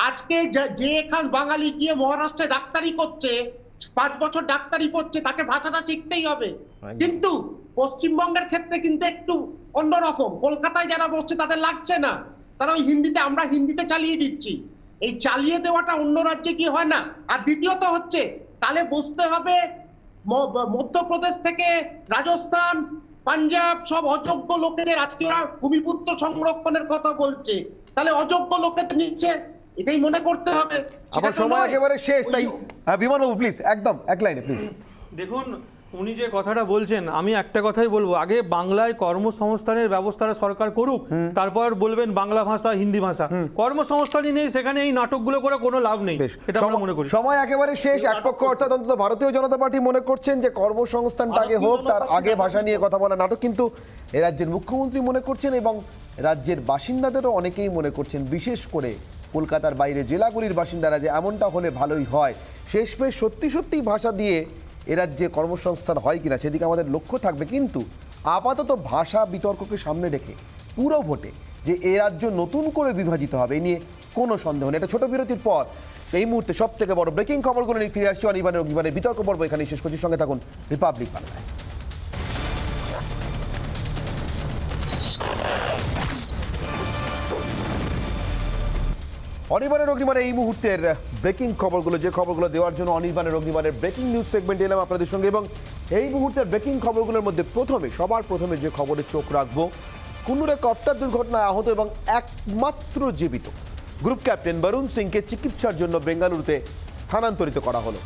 আজকে যে এখান বাঙালি গিয়ে মহারাষ্ট্রে ডাক্তারি করছে, 5 বছর ডাক্তারি করছে, তাকে ভাষাটা শিখতেই হবে। কিন্তু পশ্চিমবঙ্গের ক্ষেত্রে কিন্তু একটু অন্যরকম। কলকাতায় যারা বসছে তাদের লাগছে না, তারা ওই হিন্দিতে, আমরা হিন্দিতে চালিয়ে দিচ্ছি। এই চালিয়ে দেওয়াটা অন্য রাজ্যে কি হয় না? আর দ্বিতীয়ত হচ্ছে, তাহলে বুঝতে হবে মধ্যপ্রদেশ থেকে রাজস্থান, পাঞ্জাব সব অযোগ্য লোকেদের আজকে ওরা ভূমিপুত্র সংরক্ষণের কথা বলছে, তাহলে অযোগ্য লোকেদের নিচ্ছে, এটাই মনে করতে হবে। আমার সময় একেবারে শেষ, তাই বিমানবাবু প্লিজ একদম এক লাইনে প্লিজ। দেখুন, উনি যে কথাটা বলছেন, আমি একটা কথাই বলবো, আগে বাংলায় কর্মসংস্থানের ব্যবস্থাটা সরকার করুক, তারপর বলবেন বাংলা ভাষা হিন্দি ভাষা। কর্মসংস্থানই নেই সেখানে, এই নাটকগুলো করে কোনো লাভ নেই, এটা আমরা মনে করি। সময় একেবারে শেষ। এক পক্ষ অর্থাৎ অন্তত ভারতীয় জনতা পার্টি মনে করছেন যে কর্মসংস্থানটা আগে হোক, তার আগে ভাষা নিয়ে কথা বলা নাটক, কিন্তু এ রাজ্যের মুখ্যমন্ত্রী মনে করছেন এবং রাজ্যের বাসিন্দাদেরও অনেকেই মনে করছেন, বিশেষ করে কলকাতার বাইরে জেলাগুলির বাসিন্দারা, যে এমনটা হলে ভালোই হয়। শেষমেশ সত্যি সত্যি ভাষা দিয়ে এ রাজ্যে কর্মসংস্থান হয় কিনা সেদিকে আমাদের লক্ষ্য থাকবে। কিন্তু আপাতত ভাষা বিতর্ককে সামনে রেখে পুরো ভোটে যে এ রাজ্য নতুন করে বিভাজিত হবে এ নিয়ে কোনো সন্দেহ নেই। এটা ছোট বিরতির পর এই মুহূর্তে সব থেকে বড় ব্রেকিং খবরগুলো নিয়ে ফিরে আসছি। অনির্বাণের বিতর্ক পর্ব এখানে শেষ করছি। সঙ্গে থাকুন রিপাবলিক বাংলায়। অনির্বাণের অগ্নিবাণে এই মুহূর্তের ব্রেকিং খবরগুলো, যে খবরগুলো দেওয়ার জন্য অনির্বাণের অগ্নিবাণের ব্রেকিং নিউজ সেগমেন্ট এলাম আপনাদের সঙ্গে। এবং এই মুহূর্তের ব্রেকিং খবরগুলোর মধ্যে সবার প্রথমে যে খবরে চোখ রাখবো, কুন্নুরে কপ্টার দুর্ঘটনায় আহত এবং একমাত্র জীবিত গ্রুপ ক্যাপ্টেন বরুণ সিংকে চিকিৎসার জন্য বেঙ্গালুরুতে স্থানান্তরিত করা হলো।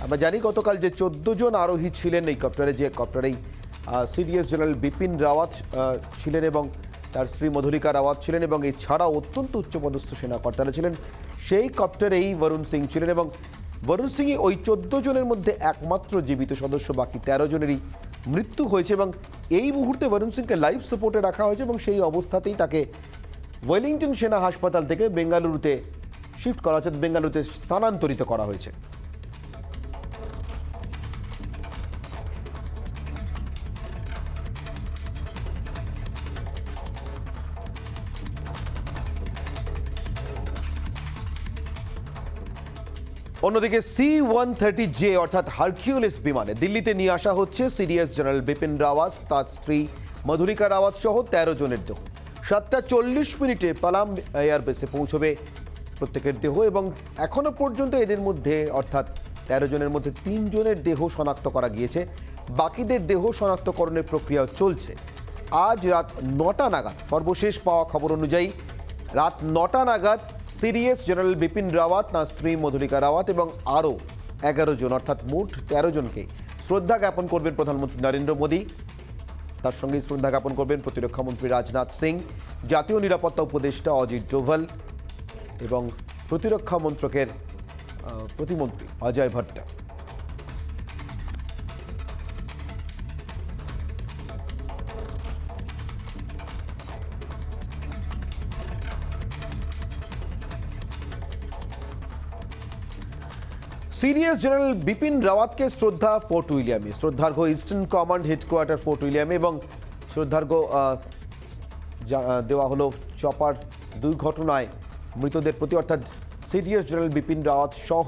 আমরা জানি গতকাল যে 14 জন আরোহী ছিলেন এই কপ্টারে, যে কপ্টারেই সিডিএস জেনারেল বিপিন রাওয়াত ছিলেন এবং তার স্ত্রী মধুলিকা রাওয়াত ছিলেন এবং এছাড়াও অত্যন্ত উচ্চপদস্থ সেনাকর্তারা ছিলেন। সেই কপ্টারেই বরুণ সিং ছিলেন এবং বরুণ সিংই ওই 14 জনের মধ্যে একমাত্র জীবিত সদস্য, বাকি 13 জনেরই মৃত্যু হয়েছে। এবং এই মুহূর্তে বরুণ সিংকে লাইফ সাপোর্টে রাখা হয়েছে এবং সেই অবস্থাতেই তাকে ওয়েলিংটন সেনা হাসপাতাল থেকে বেঙ্গালুরুতে শিফট করা হয়েছে, বেঙ্গালুরুতে স্থানান্তরিত করা হয়েছে। অন্যদিকে C-130J অর্থাৎ হারকিউলিস বিমানে দিল্লিতে নিয়ে আসা হচ্ছে সিডিএস জেনারেল বিপিন রাওয়াত, তার স্ত্রী মধুলিকা রাওয়াত সহ 13 জনের দেহ। 7:40 পালাম এয়ারবেসে পৌঁছবে প্রত্যেকের দেহ এবং এখনো পর্যন্ত এদের মধ্যে অর্থাৎ 13 জনের মধ্যে 3 জনের দেহ শনাক্ত করা গিয়েছে, বাকিদের দেহ শনাক্তকরণের প্রক্রিয়া চলছে। আজ রাত 9টা নাগাদ, সর্বশেষ পাওয়া খবর অনুযায়ী রাত 9টা নাগাদ সিডিএস জেনারেল বিপিন রাওয়াত, তাঁর স্ত্রী মধুলিকা রাওয়াত এবং আরও 11 জন অর্থাৎ মোট 13 জনকে শ্রদ্ধা জ্ঞাপন করবেন প্রধানমন্ত্রী নরেন্দ্র মোদী। তার সঙ্গে শ্রদ্ধা জ্ঞাপন করবেন প্রতিরক্ষামন্ত্রী রাজনাথ সিং, জাতীয় নিরাপত্তা উপদেষ্টা অজিত ডোভাল এবং প্রতিরক্ষা মন্ত্রকের প্রতিমন্ত্রী অজয় ভট্ট। সিডিএস জেনারেল বিপিন রাওয়াতকে শ্রদ্ধা ফোর্ট উইলিয়ামে, শ্রদ্ধার্ঘ্য ইস্টার্ন কমান্ড হেডকোয়ার্টার ফোর্ট উইলিয়ামে এবং শ্রদ্ধার্ঘ্য দেওয়া হলো চপার দুর্ঘটনায় মৃতদের প্রতি, অর্থাৎ সিডিএস জেনারেল বিপিন রাওয়াত সহ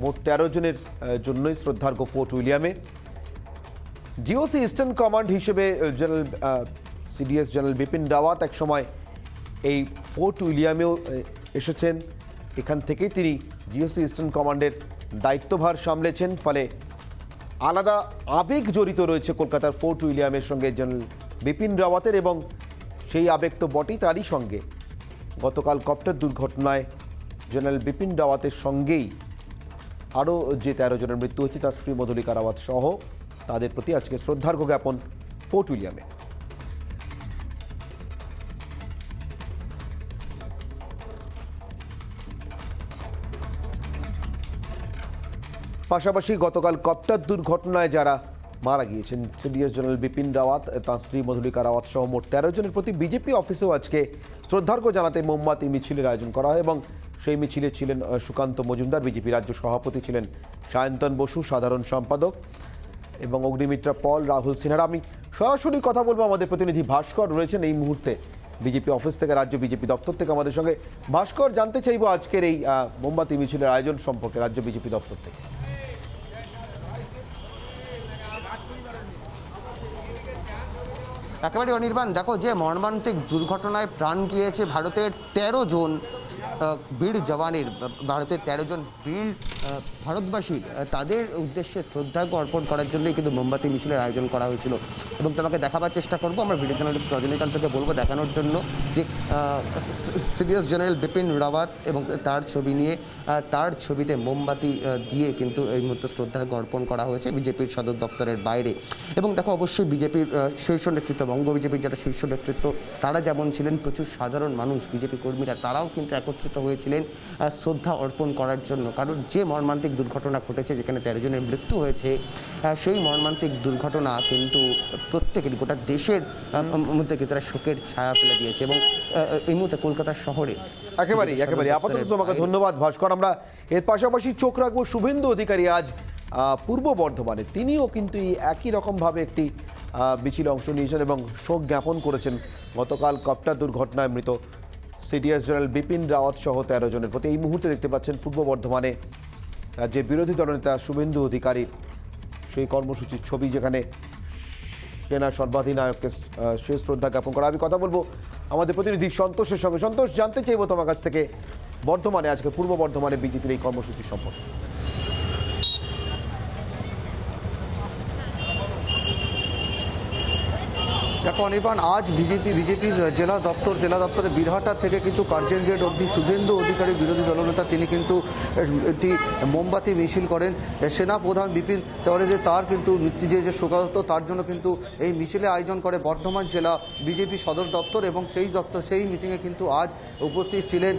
মোট 13 জনের জন্যই শ্রদ্ধার্ঘ্য ফোর্ট উইলিয়ামে। জিওসি ইস্টার্ন কমান্ড হিসেবে general CDS general Bipin Rawat একসময় এই ফোর্ট উইলিয়ামেও এসেছেন, এখান থেকেই তিনি জিওসি ইস্টার্ন কমান্ডের দায়িত্বভার সামলেছেন। ফলে আলাদা আবেগ জড়িত রয়েছে কলকাতার ফোর্ট উইলিয়ামের সঙ্গে জেনারেল বিপিন রাওয়াতের, এবং সেই আবেগ তো বটেই, তারই সঙ্গে গতকাল কপ্টার দুর্ঘটনায় জেনারেল বিপিন রাওয়াতের সঙ্গেই আরও যে 13 জনের মৃত্যু হয়েছে তার স্ত্রী মধুলিকা রাওয়াত সহ তাদের প্রতি আজকে শ্রদ্ধার্ঘ্য জ্ঞাপন ফোর্ট উইলিয়ামে। পাশাপাশি গতকাল কপ্টার দুর্ঘটনায় যারা মারা গিয়েছেন সিডিএস জেনারেল বিপিন রাওয়াত, তাঁর স্ত্রী মধুলিকা রাওয়াত সহ মোট 13 জনের প্রতি বিজেপি অফিসেও আজকে শ্রদ্ধার্ঘ্য জানাতে মোমবাতি মিছিলের আয়োজন করা হয় এবং সেই মিছিলে ছিলেন সুকান্ত মজুমদার, বিজেপি রাজ্য সভাপতি ছিলেন সায়ন্তন বসু, সাধারণ সম্পাদক এবং অগ্নিমিত্রা পল, রাহুল সিনহারা। আমি সরাসরি কথা বলবো, আমাদের প্রতিনিধি ভাস্কর রয়েছেন এই মুহূর্তে বিজেপি অফিস থেকে, রাজ্য বিজেপি দপ্তর থেকে আমাদের সঙ্গে। ভাস্কর, জানতে চাইবো আজকের এই মোমবাতি মিছিলের আয়োজন সম্পর্কে রাজ্য বিজেপি দপ্তর থেকে। একেবারে অনির্বাণ, দেখো যে মর্মান্তিক দুর্ঘটনায় প্রাণ গিয়েছে ভারতের 13 জন বীর জওয়ানের, ভারতের 13 জন বীর ভারতবাসীর, তাদের উদ্দেশ্যে শ্রদ্ধার্ঘ্য অর্পণ করার জন্যই কিন্তু মোমবাতি মিছিলের আয়োজন করা হয়েছিল। এবং তোমাকে দেখাবার চেষ্টা করবো, আমরা ভিডিও জার্নালিস্ট রজনীকান্তকে বলবো দেখানোর জন্য যে সিডিএস জেনারেল বিপিন রাওয়াত এবং তার ছবি নিয়ে, তার ছবিতে মোমবাতি দিয়ে কিন্তু এই মুহূর্তে শ্রদ্ধার্ঘ্য অর্পণ করা হয়েছে বিজেপির সদর দপ্তরের বাইরে। এবং দেখো অবশ্যই বিজেপির শীর্ষ নেতৃত্ব, বঙ্গ বিজেপির যারা শীর্ষ নেতৃত্ব, তারা যেমন ছিলেন, প্রচুর সাধারণ মানুষ, বিজেপি কর্মীরা, তারাও কিন্তু একত্রিত হয়েছিলেন শ্রদ্ধা অর্পণ করার জন্য। কারণ যে মর্মান্তিক দুর্ঘটনা ঘটেছে, যেখানে 13 জনের মৃত্যু হয়েছে, সেই মর্মান্তিক দুর্ঘটনা কিন্তু প্রত্যেকেরই, গোটা দেশের মধ্যে কিন্তু তারা শোকের ছায়া ফেলে দিয়েছে। এবং এই মুহূর্তে কলকাতা শহরে একেবারে আপাতত তোমাকে ধন্যবাদ ভাস্কর। আমরা এর পাশাপাশি চোখ রাখবো শুভেন্দু অধিকারী আজ পূর্ব বর্ধমানে। তিনিও কিন্তু একই রকমভাবে একটি মিছিলে অংশ নিয়েছেন এবং শোক জ্ঞাপন করেছেন গতকাল কপ্টার দুর্ঘটনায় মৃত সিডিএস জেনারেল বিপিন রাওয়াত সহ 13 জনের প্রতি। এই মুহূর্তে দেখতে পাচ্ছেন পূর্ব বর্ধমানে রাজ্যের বিরোধী দলনেতা শুভেন্দু অধিকারীর সেই কর্মসূচির ছবি, যেখানে সেনা সর্বাধিনায়ককে শেষ শ্রদ্ধা জ্ঞাপন করা। আমি কথা বলবো আমাদের প্রতিনিধি সন্তোষের সঙ্গে। সন্তোষ, জানতে চাইবো তোমার কাছ থেকে বর্ধমানে আজকে পূর্ব বর্ধমানে বিজেপির এই কর্মসূচি সম্পর্কে। দেখো অনির্বাণ, আজ বিজেপির জেলা দপ্তরে বীরহাটা থেকে কিন্তু কার্জন গেট অবধি শুভেন্দু অধিকারী বিরোধী দলনেতা তিনি কিন্তু একটি মোমবাতি মিছিল করেন। সেনা প্রধান বিপিন রাওয়াত তার কিন্তু মৃত্যু যে শোকাহত, তার জন্য কিন্তু এই মিছিলে আয়োজন করে বর্ধমান জেলা বিজেপি সদর দপ্তর। এবং সেই মিটিংয়ে কিন্তু আজ উপস্থিত ছিলেন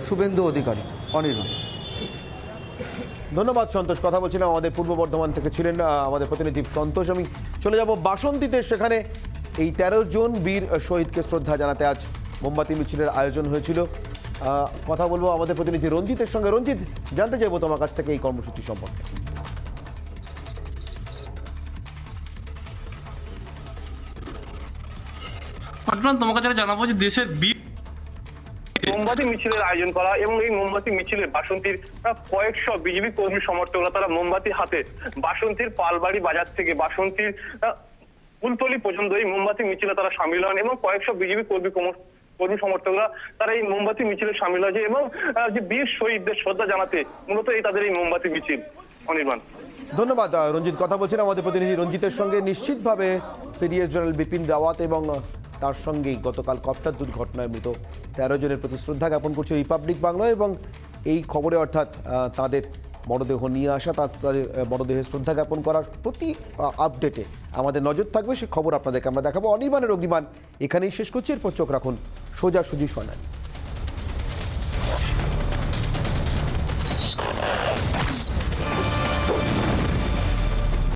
শুভেন্দু অধিকারী। অনির্বাণ, ধন্যবাদ সন্তোষ। কথা বলছিলাম আমাদের পূর্ব বর্ধমান থেকে ছিলেন আমাদের প্রতিনিধি সন্তোষ। আমি চলে যাব বাসন্তীতে, সেখানে এই 13 জন বীর শহীদকে শ্রদ্ধা জানাতে আজ মোমবাতি মিছিলের আয়োজন হয়েছিল। কথা বলবো আমাদের প্রতিনিধি রঞ্জিতের সঙ্গে। রঞ্জিত, জানতে চাইবো তোমার কাছ থেকে এই কর্মসূচি সম্পর্কে। তোমার কাছে জানাবো যে দেশের বীর মোমবাতি মিছিলের আয়োজন করা এবং এই মোমবাতি মিছিলে বাসন্তীর কয়েকশো বিজেপি কর্মী সমর্থকরা তারা মোমবাতি হাতে বাসন্তীর পালবাড়ি বাজার থেকে বাসন্তীর ফুলতলি পর্যন্ত এই মোমবাতি মিছিলে তারা সামিল হন এবং কয়েকশো বিজেপি কর্মী সমর্থকরা তারা এই মোমবাতি মিছিলে সামিল হয়েছে এবং যে বীর শহীদদের শ্রদ্ধা জানাতে মূলত এই তাদের এই মোমবাতি মিছিল। অনির্বাণ, ধন্যবাদ রঞ্জিত। কথা বলছিলাম আমাদের প্রতিনিধি রঞ্জিতের সঙ্গে। নিশ্চিতভাবে সিডিএস জেনারেল বিপিন রাওয়াত এবং তার সঙ্গেই গতকাল কপ্টার দুর্ঘটনায় মৃত 13 জনের প্রতি শ্রদ্ধা জ্ঞাপন করছে রিপাবলিক বাংলা। এবং এই খবরে অর্থাৎ তাদের মরদেহ নিয়ে আসা, তাদের মরদেহে শ্রদ্ধা জ্ঞাপন করার প্রতি আপডেটে আমাদের নজর থাকবে। সে খবর আপনাদেরকে আমরা দেখাবো। অনির্বাণের অগ্নিবাণ এখানেই শেষ করছি। এরপর চোখ রাখুন সোজাসুজি সোনায়।